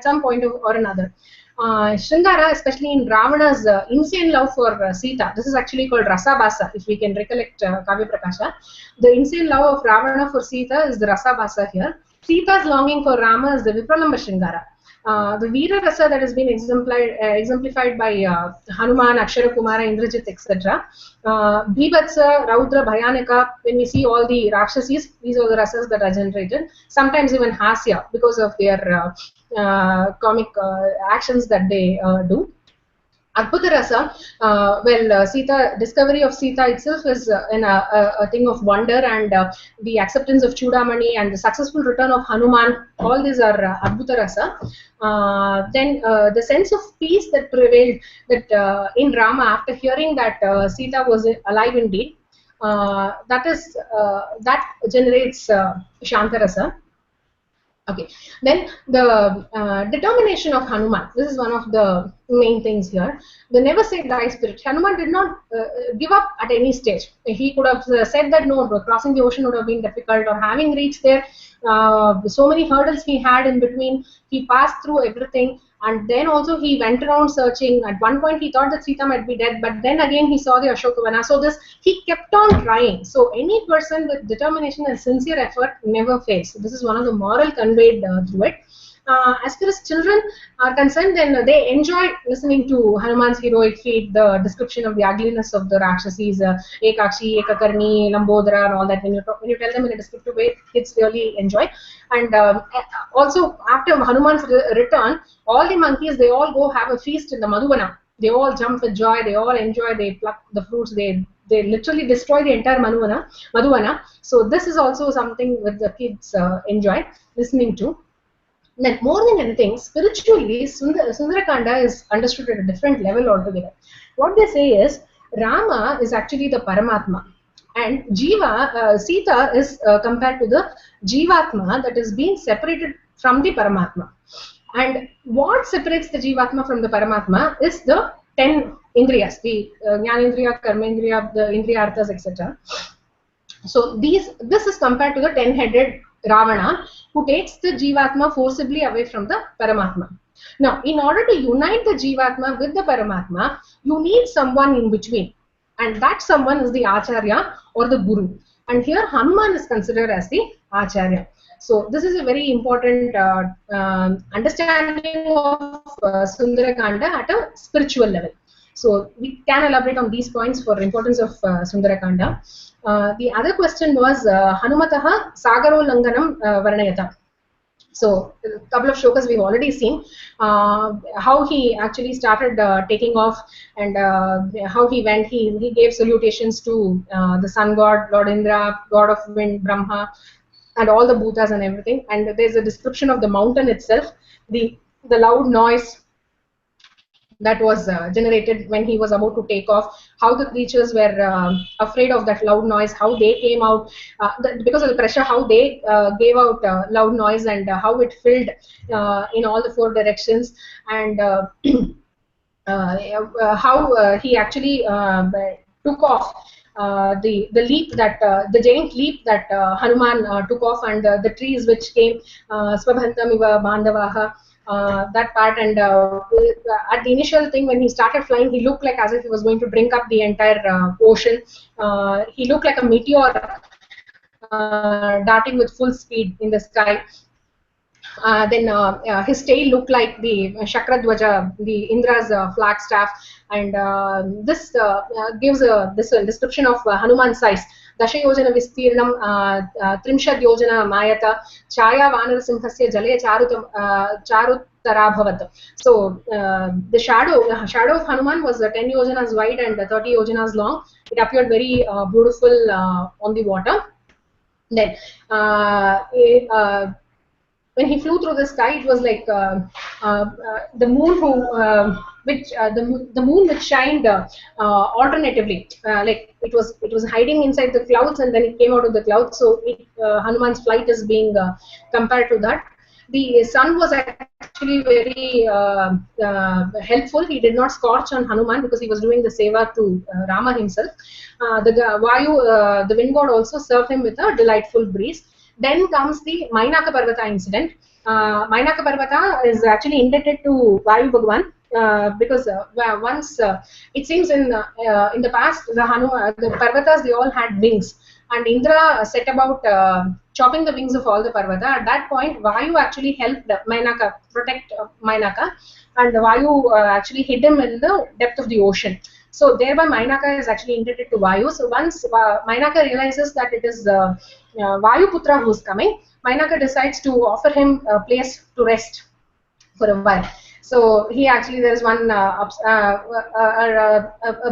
or another. Shringara, especially in Ravana's insane love for Sita, this is actually called Rasabasa, if we can recollect Kavya Prakasha. The insane love of Ravana for Sita is the Rasabasa here. Sita's longing for Rama is the Vipralamba Shringara. The Veera Rasa that has been exemplified by Hanuman, Akshara Kumara, Indrajit, etc. Bhibatsa, Raudra, Bhayanaka, when we see all the Rakshasis, these are the rasas that are generated. Sometimes even Hasya, because of their comic actions that they do. Adbhuta Rasa, Sita, discovery of Sita itself is a thing of wonder, and the acceptance of Chudamani and the successful return of Hanuman, all these are Adbhuta Rasa. Then the sense of peace that prevailed in Rama after hearing that Sita was alive indeed, that generates Shanta Rasa. Okay, then the determination of Hanuman. This is one of the main things here. The never say die spirit. Hanuman did not give up at any stage. He could have said that no, crossing the ocean would have been difficult, or having reached there, so many hurdles he had in between. He passed through everything, and then also he went around searching. At one point he thought that Sita might be dead, but then again he saw the Ashokavana. So he kept on trying. So any person with determination and sincere effort never fails. This is one of the moral conveyed through it. As far as children are concerned, then they enjoy listening to Hanuman's heroic feat, the description of the ugliness of the Rakshasis, Ekakshi, Ekakarni, Lambodara, and all that. When you tell them in a descriptive way, kids really enjoy. And also, after Hanuman's return, all the monkeys, they all go have a feast in the Madhuvana. They all jump with joy, they all enjoy, they pluck the fruits, they literally destroy the entire Madhuvana. So this is also something that the kids enjoy listening to. Then more than anything, spiritually, Sundarakanda is understood at a different level altogether. What they say is, Rama is actually the Paramatma, and Sita is compared to the Jivatma that is being separated from the Paramatma. And what separates the Jivatma from the Paramatma is the 10 Indriyas, the Jnanendriya, Karmendriya, the Indriyarthas, etc. So this is compared to the 10-headed Ravana, who takes the Jivatma forcibly away from the Paramatma. Now, in order to unite the Jivatma with the Paramatma, you need someone in between. And that someone is the Acharya or the Guru. and here Hanuman is considered as the Acharya. So this is a very important understanding of Sundarakanda at a spiritual level. So we can elaborate on these points for importance of Sundarakanda. The other question was Hanumataha Sagaro Langanam Varnayata. So a couple of shlokas we've already seen how he actually started taking off, and how he went. He gave salutations to the sun god, Lord Indra, god of wind, Brahma, and all the bhutas and everything. And there's a description of the mountain itself, the loud noise that was generated when he was about to take off, how the creatures were afraid of that loud noise, how they came out because of the pressure, how they gave out loud noise, and how it filled in all the four directions, and how he actually took off the leap that the giant leap that Hanuman took off, and the trees which came Swabhantam iva Bandavaha, that part. And at the initial thing when he started flying, he looked like as if he was going to drink up the entire ocean. He looked like a meteor darting with full speed in the sky. Then his tail looked like the Shakradwaja, the Indra's flag staff, and this gives this description of Hanuman's size. Dasha Yojana Vistirnam Trimshad Yojana Mayata Chaya Vanarasimhasya Jale Charutarabhavat. So the shadow of Hanuman was 10 yojanas wide and 30 yojanas long. It appeared very beautiful on the water. Then when he flew through the sky, it was like the moon the moon which shined alternatively, like it was hiding inside the clouds and then it came out of the clouds. So Hanuman's flight is being compared to that. The sun was actually very helpful. He did not scorch on Hanuman because he was doing the seva to Rama himself. The wind god also served him with a delightful breeze. Then comes the Mainaka Parvata incident. Mainaka Parvata is actually indebted to Vayu Bhagwan because once it seems in the past the Parvatas, they all had wings, and Indra set about chopping the wings of all the Parvata. At that point, Vayu actually helped Mainaka protect Mainaka, and Vayu actually hid him in the depth of the ocean. So thereby Mainaka is actually indebted to Vayu. So once Mainaka realizes that it is Vayuputra who is coming, Mainaka decides to offer him a place to rest for a while. So he actually, there is one a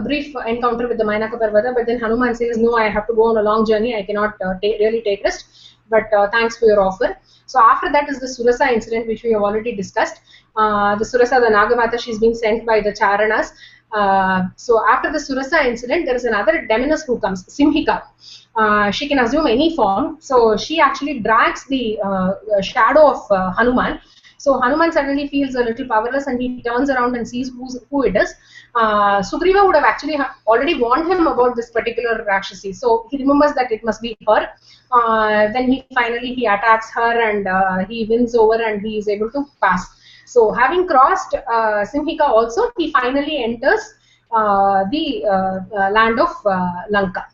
brief encounter with the Mainaka Parvata, but then Hanuman says, no, I have to go on a long journey, I cannot really take rest, but thanks for your offer. So after that is the Surasa incident, which we have already discussed. The Surasa, the Nagamata, she's being sent by the Charanas. So after the Surasa incident, there is another demoness who comes, Simhika. She can assume any form. So she actually drags the shadow of Hanuman. So Hanuman suddenly feels a little powerless and he turns around and sees who it is. Sugriva would have actually already warned him about this particular Rakshasi. So he remembers that it must be her. Then he finally attacks her and he wins over and he is able to pass. So having crossed Simhika also, he finally enters the land of Lanka.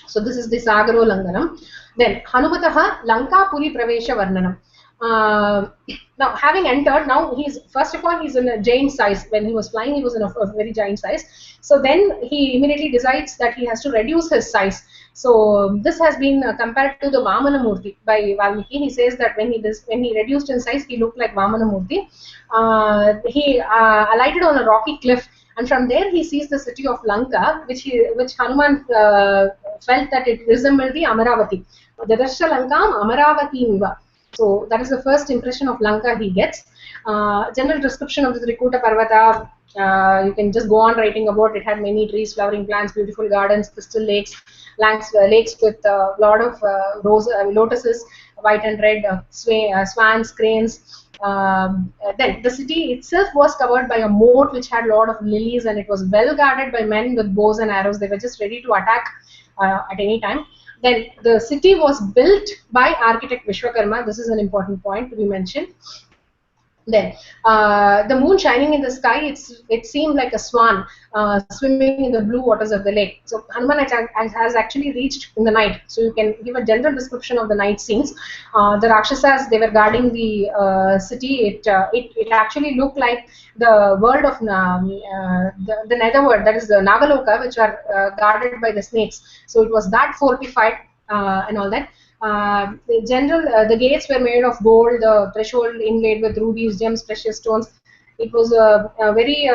So this is the Sagaro Langanam. Then Hanumataha Lanka Puri Pravesha Varnanam. Now having entered, now he's first of all he's in a giant size. When he was flying, he was in a very giant size. So then he immediately decides that he has to reduce his size. So this has been compared to the Vamana Murti by Valmiki. He says that when he reduced in size, he looked like Vamana Murti. He alighted on a rocky cliff, and from there he sees the city of Lanka, which Hanuman felt that it resembled the Amaravati. Dadarasha Lankam Amaravati Niva. So that is the first impression of Lanka he gets. General description of the Trikuta Parvata, you can just go on writing about. It had many trees, flowering plants, beautiful gardens, crystal lakes with a lot of lotuses, white and red, swans, cranes. Then the city itself was covered by a moat which had a lot of lilies, and it was well guarded by men with bows and arrows. They were just ready to attack at any time. Then the city was built by architect Vishwakarma. This is an important point to be mentioned. Then the moon shining in the sky, it seemed like a swan swimming in the blue waters of the lake. So Hanuman has actually reached in the night. So you can give a general description of the night scenes. The Rakshasas, they were guarding the city. It actually looked like the world of the netherworld, that is the Nagaloka, which are guarded by the snakes. So it was that fortified and all that. The gates were made of gold, the threshold inlaid with rubies, gems, precious stones. It was very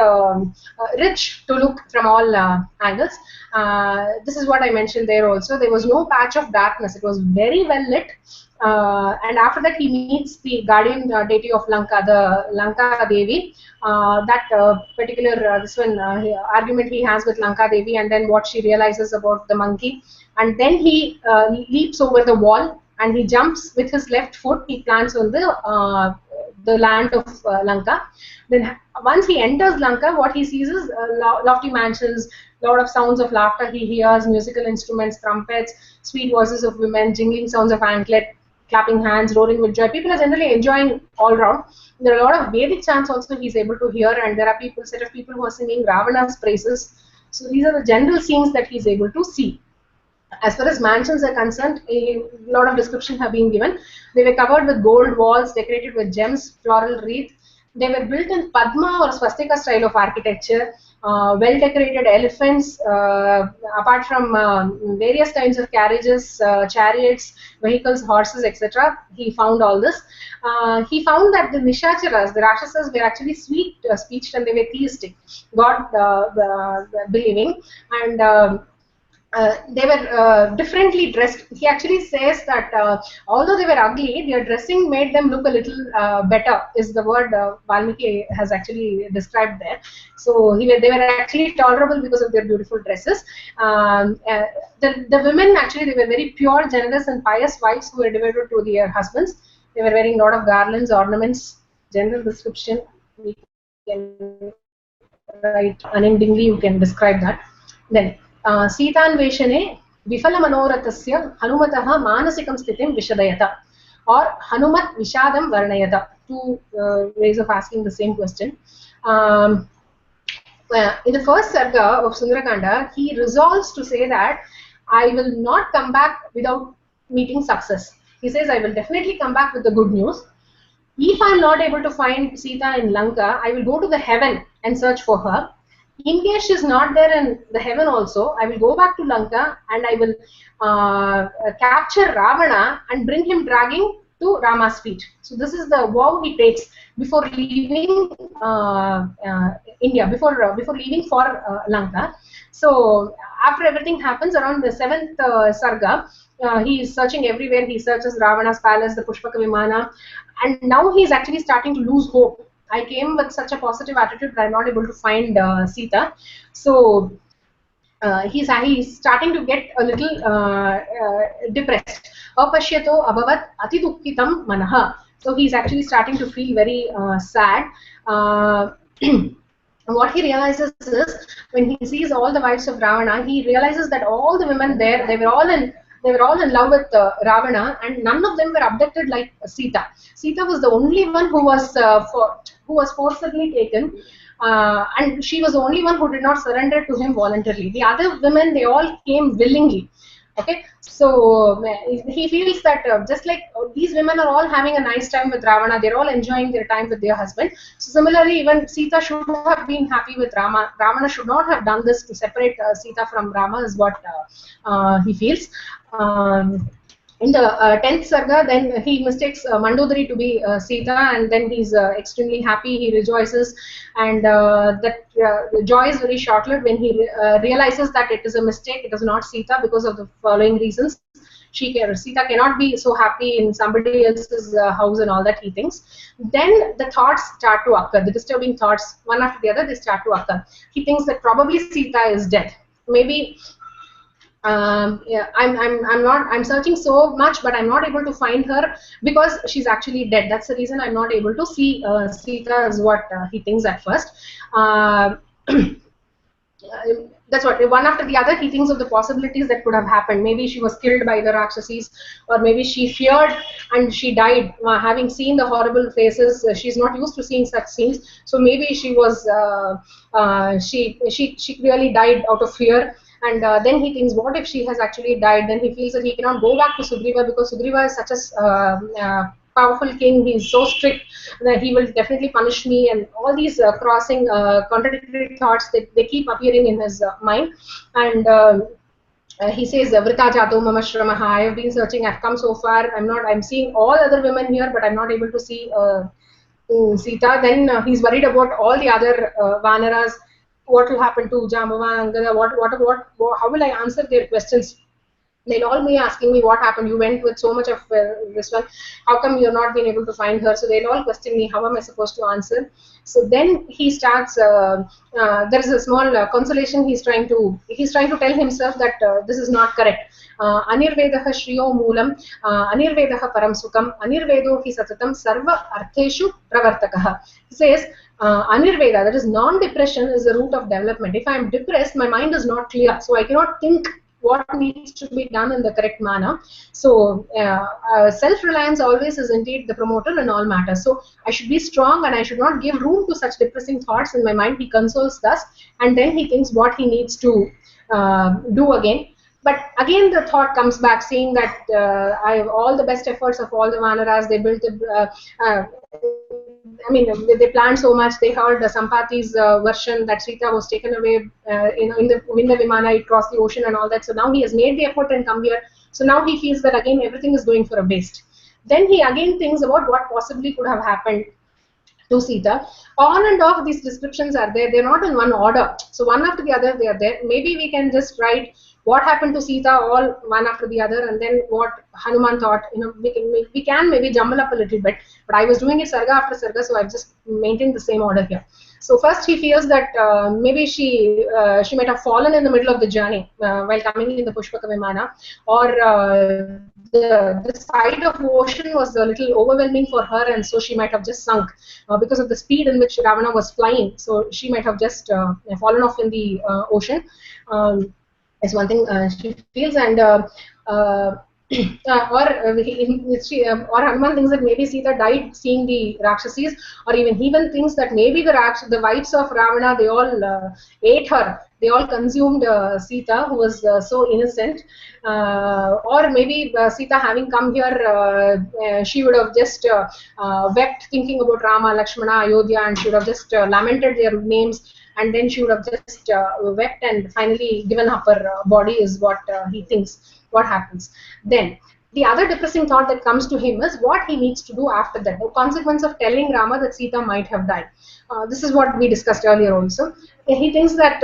rich to look from all angles. This is what I mentioned there also. There was no patch of darkness. It was very well lit. And after that, he meets the guardian deity of Lanka, the Lanka Devi. That particular argument he has with Lanka Devi, and then what she realizes about the monkey, and then he leaps over the wall and he jumps with his left foot. He plants on the land of Lanka. Then once he enters Lanka, what he sees is lofty mansions, lot of sounds of laughter. He hears musical instruments, trumpets, sweet voices of women, jingling sounds of anklet, clapping hands, roaring with joy. People are generally enjoying all round. There are a lot of Vedic chants also he's able to hear, and there are set of people who are singing Ravana's praises. So these are the general scenes that he's able to see. As far as mansions are concerned, a lot of description have been given. They were covered with gold walls, decorated with gems, floral wreath. They were built in Padma or Swastika style of architecture. Well-decorated elephants, apart from various kinds of carriages, chariots, vehicles, horses, etc. He found all this. He found that the Nishacharas, the Rakshasas, were actually sweet-speeched and they were theistic, God believing, and they were differently dressed. He actually says that although they were ugly, their dressing made them look a little better, is the word Valmiki has actually described there. So they were actually tolerable because of their beautiful dresses. The women, actually, they were very pure, generous and pious wives who were devoted to their husbands. They were wearing a lot of garlands, ornaments. General description, we can write unendingly, you can describe that. Then सीतान्वेषणे विफलमनोरथस्य हनुमतः मानसिकं स्थितिं विशदयत, or Hanumat Vishadam Varnayata. Two ways of asking the same question. In the first sarga of Sundarakanda, he resolves to say that I will not come back without meeting success. He says, I will definitely come back with the good news. If I am not able to find Sita in Lanka, I will go to the heaven and search for her. In case she is not there in the heaven also, I will go back to Lanka and I will capture Ravana and bring him dragging to Rama's feet. So this is the vow he takes before leaving India, before leaving for Lanka. So after everything happens, around the 7th sarga, he is searching everywhere. He searches Ravana's palace, the Pushpaka Vimana, and now he is actually starting to lose hope. I came with such a positive attitude, but I'm not able to find Sita. So he's starting to get a little depressed. Apashyato abhavat atidukkitam manaha. So he's actually starting to feel very sad. What he realizes is, when he sees all the wives of Ravana, he realizes that all the women there, they were all in love with Ravana, and none of them were abducted like Sita. Sita was the only one who was forcibly taken, and she was the only one who did not surrender to him voluntarily. The other women, they all came willingly. Okay, so he feels that just like these women are all having a nice time with Ravana, they're all enjoying their time with their husband. So similarly, even Sita should have been happy with Rama. Ravana should not have done this to separate Sita from Rama, is what he feels. In the 10th sarga, then he mistakes Mandodari to be Sita, and then he's extremely happy, he rejoices, and the joy is very short-lived when he realizes that it is a mistake, it is not Sita, because of the following reasons. Sita cannot be so happy in somebody else's house and all that, he thinks. Then the thoughts start to occur, the disturbing thoughts, one after the other, they start to occur. He thinks that probably Sita is dead. Maybe yeah, I'm searching so much, but I'm not able to find her because she's actually dead. That's the reason I'm not able to see Sita, is what he thinks at first. that's what, one after the other he thinks of the possibilities that could have happened. Maybe she was killed by the Rakshasis, or maybe she feared and she died, having seen the horrible faces. She's not used to seeing such scenes, so maybe she was she really died out of fear. And then he thinks, what if she has actually died? Then he feels that he cannot go back to Sugriva, because Sugriva is such a powerful king. He's so strict that he will definitely punish me, and all these crossing contradictory thoughts that they keep appearing in his mind. And he says, Vrita jato mama shramaha. I have been searching, I've come so far, I'm seeing all other women here, but I'm not able to see Sita. Then he's worried about all the other Vanaras. What will happen to Jambavan, Angada? How will I answer their questions? They'll all be asking me, what happened? You went with so much of this one. How come you're not been able to find her? So they'll all question me. How am I supposed to answer? So then he starts. There is a small consolation. He's trying to tell himself that this is not correct. Anirvedaha Shriyo Moolam, Anirvedaha Param Sukham, Anirvedo Hi Satatam Sarva Artheshu Pravartakaha. He says, Anirveda, that is non-depression, is the root of development. If I am depressed, my mind is not clear, so I cannot think what needs to be done in the correct manner. So self-reliance always is indeed the promoter in all matters. So I should be strong, and I should not give room to such depressing thoughts in my mind. He consoles thus, and then he thinks what he needs to do again. But again, the thought comes back, saying that I have all the best efforts of all the Vanaras. They built they planned so much. They heard Sampati's version that Sita was taken away in the Vimana, it crossed the ocean and all that. So now he has made the effort and come here. So now he feels that again everything is going for a waste. Then he again thinks about what possibly could have happened to Sita. On and off, these descriptions are there. They're not in one order. So one after the other, they are there. Maybe we can just write what happened to Sita all one after the other, and then what Hanuman thought. We can maybe jumble up a little bit, but I was doing it sarga after sarga, so I've just maintained the same order here. So first he feels that maybe she might have fallen in the middle of the journey while coming in the Pushpaka Vimana, or the side of ocean was a little overwhelming for her, and so she might have just sunk because of the speed in which Ravana was flying. So she might have just fallen off in the ocean. Is one thing she feels, and or Hanuman thinks that maybe Sita died seeing the Rakshasis, or even thinks that maybe the wives of Ravana, they all ate her. They all consumed Sita, who was so innocent. Or maybe Sita, having come here, she would have just wept thinking about Rama, Lakshmana, Ayodhya, and she would have just lamented their names, and then she would have just wept and finally given up her body, is what he thinks what happens. Then the other depressing thought that comes to him is what he needs to do after that, the consequence of telling Rama that Sita might have died. This is what we discussed earlier also. He thinks that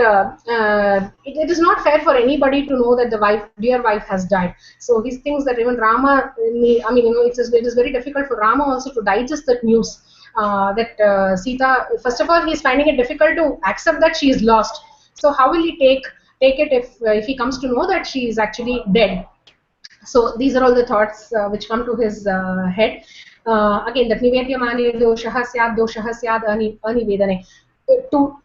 it is not fair for anybody to know that the dear wife has died. So he thinks that even Rama, it is very difficult for Rama also to digest that news. That Sita, first of all, he is finding it difficult to accept that she is lost. So how will he take it if he comes to know that she is actually dead? So these are all the thoughts which come to his head. Again, that nivedyamane doshaha syad anivedane. To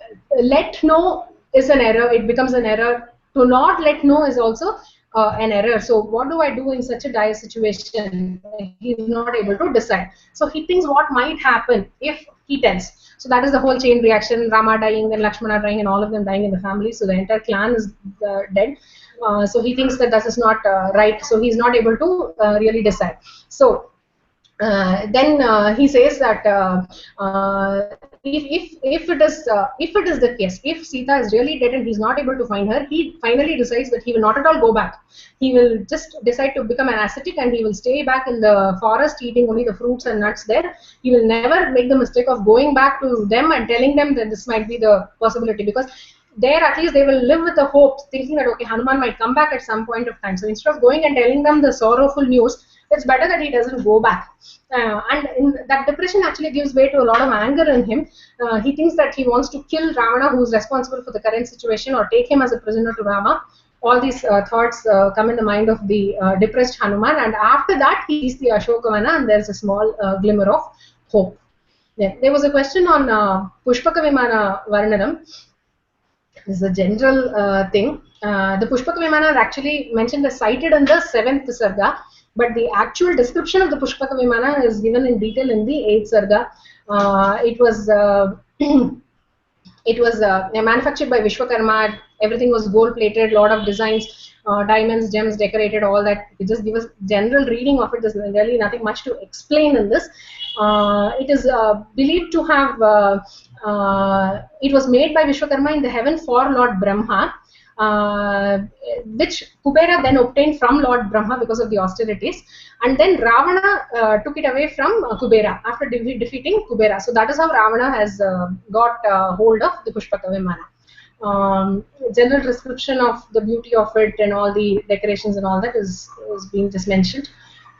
let know is an error. It becomes an error. To not let know is also an error. So what do I do in such a dire situation? He's not able to decide. So he thinks what might happen if he tells. So that is the whole chain reaction: Rama dying, then Lakshmana dying, and all of them dying in the family. So the entire clan is dead. So he thinks that is not right. So he's not able to really decide. So then he says that if it is the case, if Sita is really dead and he's not able to find her, he finally decides that he will not at all go back. He will just decide to become an ascetic, and he will stay back in the forest eating only the fruits and nuts there. He will never make the mistake of going back to them and telling them that this might be the possibility, because there at least they will live with the hope, thinking that okay, Hanuman might come back at some point of time. So instead of going and telling them the sorrowful news, it's better that he doesn't go back. And that depression actually gives way to a lot of anger in him. He thinks that he wants to kill Ravana, who is responsible for the current situation, or take him as a prisoner to Rama. All these thoughts come in the mind of the depressed Hanuman, and after that he sees the Ashokavana, and there's a small glimmer of hope. Yeah. There was a question on Pushpaka Vimana Varnanam. This is a general thing. The Pushpaka Vimana is actually mentioned as cited in the 7th Sarga, but the actual description of the Pushpaka Vimana is given in detail in the 8th Sarga. It was it was manufactured by Vishwakarma. Everything was gold plated, lot of designs, diamonds, gems decorated, all that. You just give us general reading of it. There's really nothing much to explain in this. It is believed to have, it was made by Vishwakarma in the heaven for Lord Brahma, which Kubera then obtained from Lord Brahma because of the austerities. And then Ravana took it away from Kubera after defeating Kubera. So that is how Ravana has got hold of the Pushpaka Vimana. General description of the beauty of it and all the decorations and all that is being just mentioned.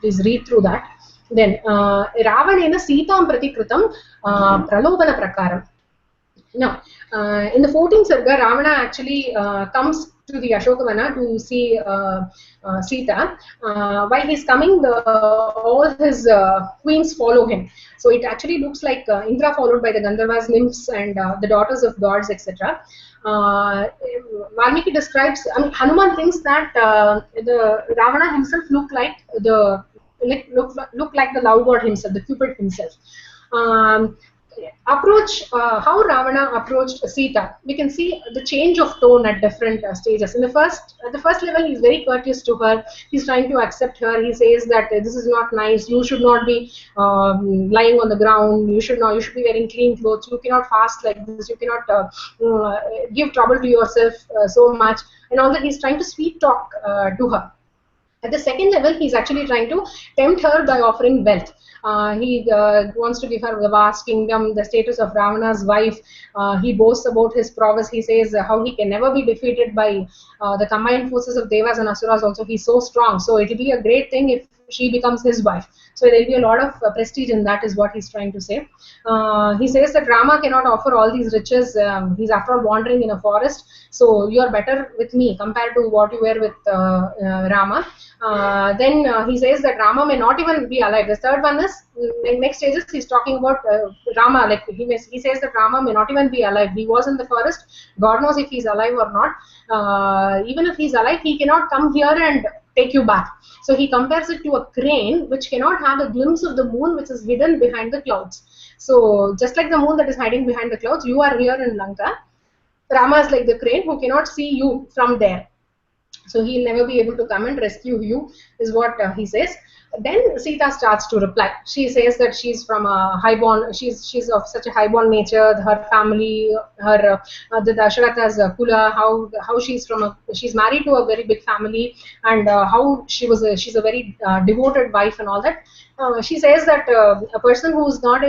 Please read through that. Then Ravanena Sitam Pratikritam Pralobana Prakaram. Now, in the 14th Sarga, Ravana actually comes to the Ashokavana to see Sita. While he's coming, all his queens follow him. So it actually looks like Indra followed by the Gandharvas, nymphs, and the daughters of gods, etc. Valmiki describes, I mean, Hanuman thinks that the Ravana himself look like the love god himself, the Cupid himself. How Ravana approached Sita, we can see the change of tone at different stages. At the first level, he's very courteous to her. He's trying to accept her. He says that this is not nice. You should not be lying on the ground. You should be wearing clean clothes. You cannot fast like this. You cannot give trouble to yourself so much. And all that, he's trying to sweet talk to her. At the second level, he's actually trying to tempt her by offering wealth. He wants to give her the vast kingdom, the status of Ravana's wife. He boasts about his prowess. He says how he can never be defeated by the combined forces of Devas and Asuras also. He's so strong. So it will be a great thing if she becomes his wife. So there will be a lot of prestige in that, is what he's trying to say. He says that Rama cannot offer all these riches. He's after all wandering in a forest. So you are better with me compared to what you were with Rama. Then he says that Rama may not even be alive. The third one is, next stages, he's talking about Rama. Like he says that Rama may not even be alive. He was in the forest. God knows if he's alive or not. Even if he's alive, he cannot come here and take you back. So he compares it to a crane which cannot have a glimpse of the moon which is hidden behind the clouds. So just like the moon that is hiding behind the clouds, you are here in Lanka. Rama is like the crane who cannot see you from there. So he'll never be able to come and rescue you, is what he says. Then Sita starts to reply. She says that she's from a highborn, she's of such a highborn nature. Her family, her the Dasharatha's kula, how she's married to a very big family, and how she's a very devoted wife and all that. She says that a person who's not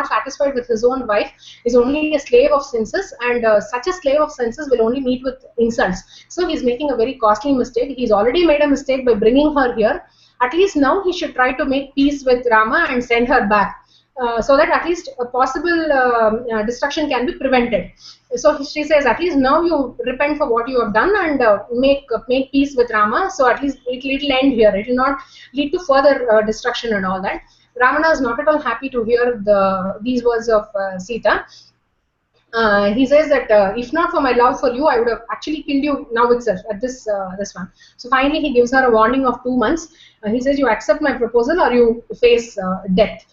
satisfied with his own wife is only a slave of senses, and such a slave of senses will only meet with insults. So he's making a very costly mistake. He's already made a mistake by bringing her here. At least now he should try to make peace with Rama and send her back, so that at least a possible destruction can be prevented. So she says, at least now you repent for what you have done and make peace with Rama. So at least it'll end here. It will not lead to further destruction and all that. Ravana is not at all happy to hear these words of Sita. He says that if not for my love for you, I would have actually killed you now itself at this one. So finally, he gives her a warning of 2 months. He says, you accept my proposal or you face death.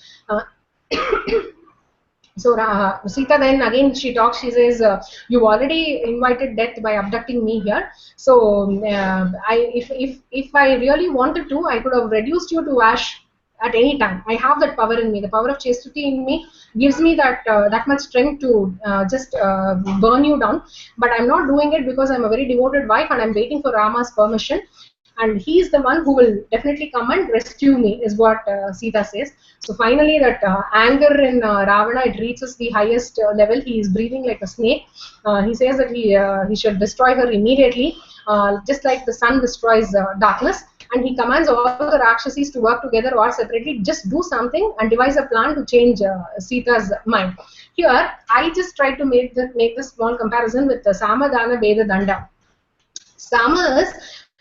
So Sita then again she talks. She says, "You already invited death by abducting me here. So if I really wanted to, I could have reduced you to ash at any time. I have that power in me. The power of chastity in me gives me that much strength to just burn you down. But I'm not doing it because I'm a very devoted wife and I'm waiting for Rama's permission. And he's the one who will definitely come and rescue me," is what Sita says. So finally, that anger in Ravana, it reaches the highest level. He is breathing like a snake. He says that he should destroy her immediately, just like the sun destroys darkness. And he commands all the Rakshasis to work together or separately, just do something and devise a plan to change Sita's mind. Here, I just tried to make this small comparison with the Sama, Dana, Veda, Danda. Sama is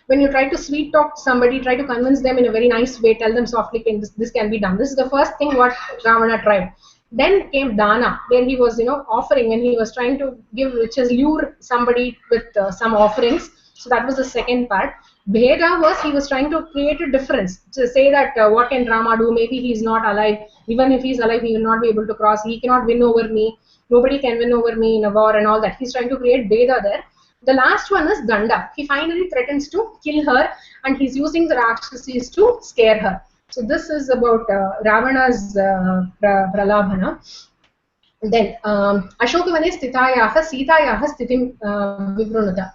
when you try to sweet talk somebody, try to convince them in a very nice way, tell them softly, this can be done. This is the first thing what Ravana tried. Then came Dana, where he was, offering, when he was trying to give riches, lure somebody with some offerings. So that was the second part. Bheda was he was trying to create a difference to say that what can Rama do? Maybe he's not alive. Even if he's alive, he will not be able to cross. He cannot win over me. Nobody can win over me in a war and all that. He's trying to create Bheda there. The last one is Ganda. He finally threatens to kill her, and he's using the Rakshasis to scare her. So this is about Ravana's Pralabhana. Then Ashokavane Sthitayaha Sitayaha Sthitim Vivrunata.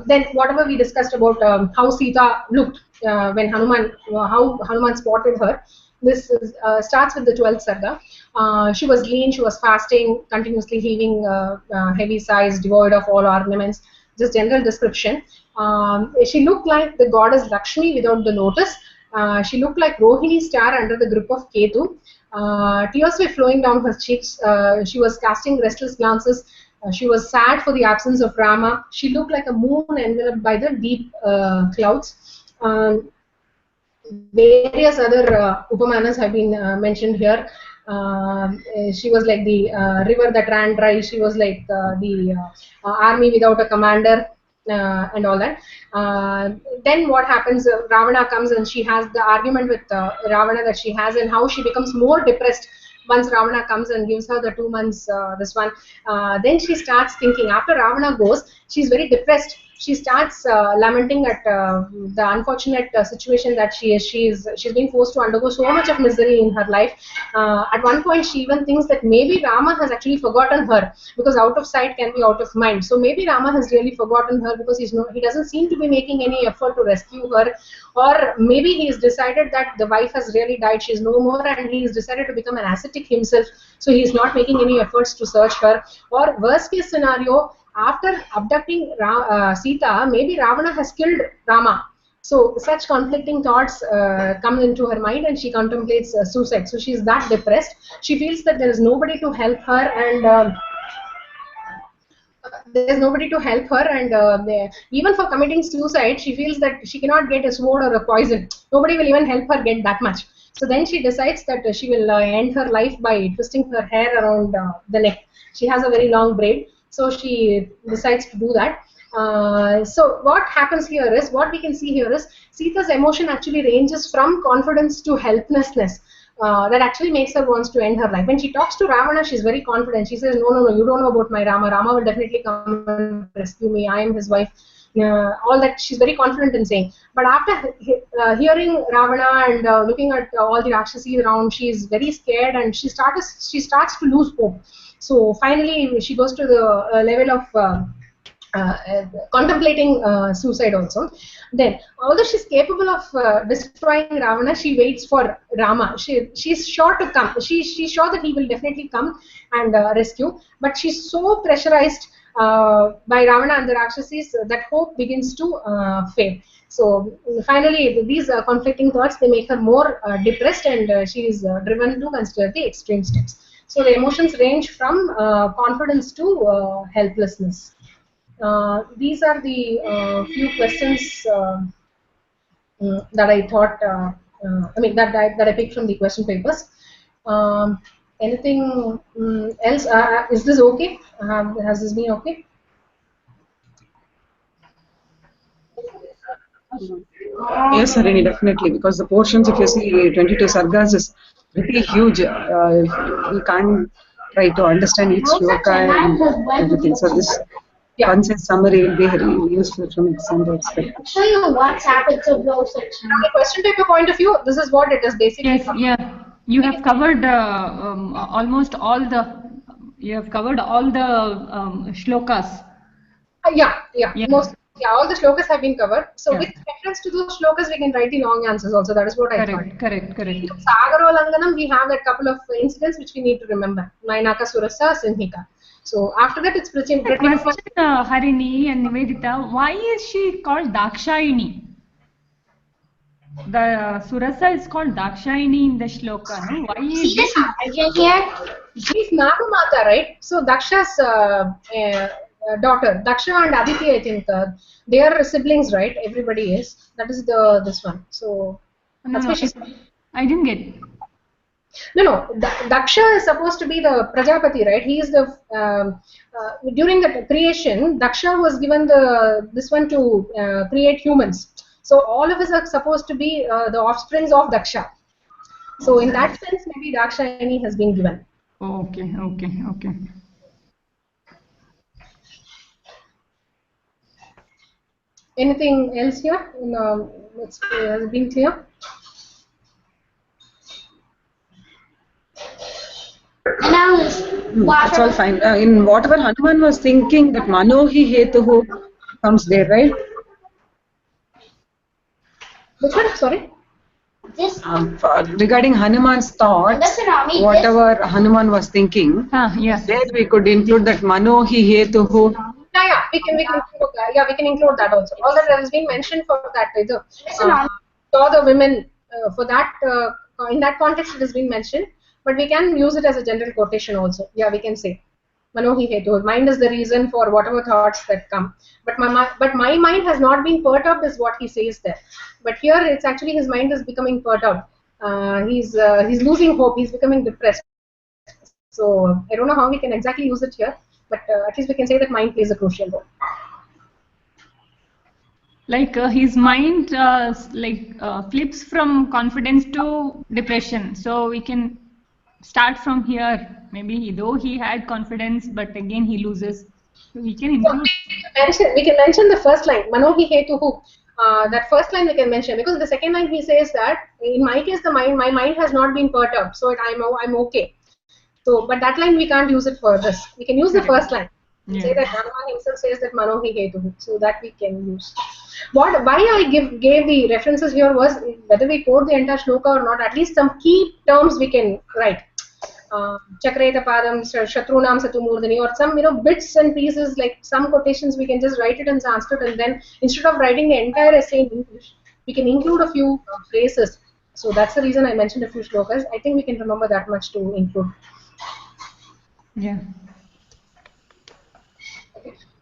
Then whatever we discussed about how Sita looked when Hanuman, how Hanuman spotted her. This is, starts with the 12th Sarga. She was lean, she was fasting, continuously heaving heavy sighs, devoid of all ornaments. Just general description. She looked like the goddess Lakshmi without the lotus. She looked like Rohini star under the grip of Ketu. Tears were flowing down her cheeks. She was casting restless glances. She was sad for the absence of Rama. She looked like a moon enveloped by the deep clouds. Various other upamanas have been mentioned here. She was like the river that ran dry. She was like the army without a commander. And all that. Then what happens? Ravana comes and she has the argument with Ravana that she has, and how she becomes more depressed once Ravana comes and gives her the 2 months. This one. Then she starts thinking. After Ravana goes, she's very depressed. She starts lamenting at the unfortunate situation that she is. She's been forced to undergo so much of misery in her life. At one point, she even thinks that maybe Rama has actually forgotten her, because out of sight can be out of mind. So maybe Rama has really forgotten her because he doesn't seem to be making any effort to rescue her, or maybe he's decided that the wife has really died. She's no more, and he's decided to become an ascetic himself. So he's not making any efforts to search her. Or worst case scenario, after abducting Sita, maybe Ravana has killed Rama. So such conflicting thoughts come into her mind, and she contemplates suicide. So she's that depressed. She feels that there is nobody to help her, and even for committing suicide, she feels that she cannot get a sword or a poison. Nobody will even help her get that much. So then she decides that she will end her life by twisting her hair around the neck. She has a very long braid. So she decides to do that. So what happens here is, what we can see here is, Sita's emotion actually ranges from confidence to helplessness. That actually makes her wants to end her life. When she talks to Ravana, she's very confident. She says, no, you don't know about my Rama. Rama will definitely come and rescue me. I am his wife. All that she's very confident in saying. But after hearing Ravana and looking at all the Rakshasi around, she is very scared, and she starts to lose hope. So finally, she goes to the level of contemplating suicide also. Then, although she's capable of destroying Ravana, she waits for Rama. She's sure to come. She's sure that he will definitely come and rescue. But she's so pressurized by Ravana and the Rakshasas that hope begins to fade. So finally, these conflicting thoughts, they make her more depressed, and she is driven to consider the extreme steps. So the emotions range from confidence to helplessness. These are the few questions that I thought. That I picked from the question papers. Anything else? Is this okay? Has this been okay? Yes, Harini, definitely, because the portions, if you see 22 sargas, is pretty huge. We can't try to understand each shloka and everything. So this concise summary will be very useful from exam perspective. Show you what happens of those sections. From a question paper point of view, this is what it is basically. Yes, yeah. You have covered almost all the. You have covered all the shlokas. Most. Yeah, all the shlokas have been covered. So with reference to those shlokas, we can write the long answers also. That is what I thought. Correct. In Sagaro we have that couple of incidents which we need to remember. Mainaka, Surasa, Sinhika. So after that, it's pretty much. Harini and Nivedita, why is she called Dakshayini? The Surasa is called Dakshayini in the shloka. No? Why is this here? She's Nagamata, right? So Daksha's daughter, Daksha and Aditi, I think they are siblings, right? Everybody is. That is this one. So that's why she's. I didn't get it. No. Daksha is supposed to be the Prajapati, right? He is the during the creation. Daksha was given this one to create humans. So all of us are supposed to be the offsprings of Daksha. So in that sense, maybe Dakshayani has been given. Okay, okay, okay. Anything else here? Has been clear? And now this That's all fine. In whatever Hanuman was thinking, that Manohi Hetuhu comes there, right? Which one? Sorry. this Regarding Hanuman's thoughts, That's an army, whatever Hanuman was thinking, Yes. there we could include that Manohi Hetuhu. Yeah, we can include that. Yeah, we can include that also. All that has been mentioned for that. Saw the women for that in that context it has been mentioned, but we can use it as a general quotation also. Yeah, we can say Manohi Hetu. Mind is the reason for whatever thoughts that come. But my mind has not been perturbed is what he says there. But here it's actually his mind is becoming perturbed. He's losing hope. He's becoming depressed. So I don't know how we can exactly use it here, but at least we can say that mind plays a crucial role. Like his mind flips from confidence to depression. So we can start from here. Maybe though he had confidence, but again he loses. So we can include. We can mention the first line, Manohi Hetuhu. That first line we can mention because the second line he says that in my case my mind has not been perturbed, so I'm okay. So, but that line we can't use it for this. We can use the first line. Say that Hanuman himself says that Manohi Hetuhu, so that we can use. Why I gave the references here was whether we quote the entire shloka or not. At least some key terms we can write. Chakreta Padam, Shatrunam Satumurdani, or some bits and pieces like some quotations we can just write it in Sanskrit, and then instead of writing the entire essay in English, we can include a few phrases. So that's the reason I mentioned a few shlokas. I think we can remember that much to include. Yeah.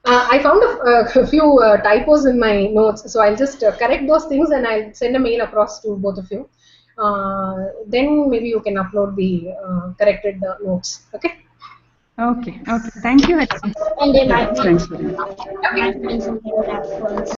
I found a few typos in my notes, so I'll just correct those things and I'll send a mail across to both of you. Then maybe you can upload the corrected notes. Okay. Okay. Okay. Thank you, Harini. and they might be Thanks, Harini. something afterwards.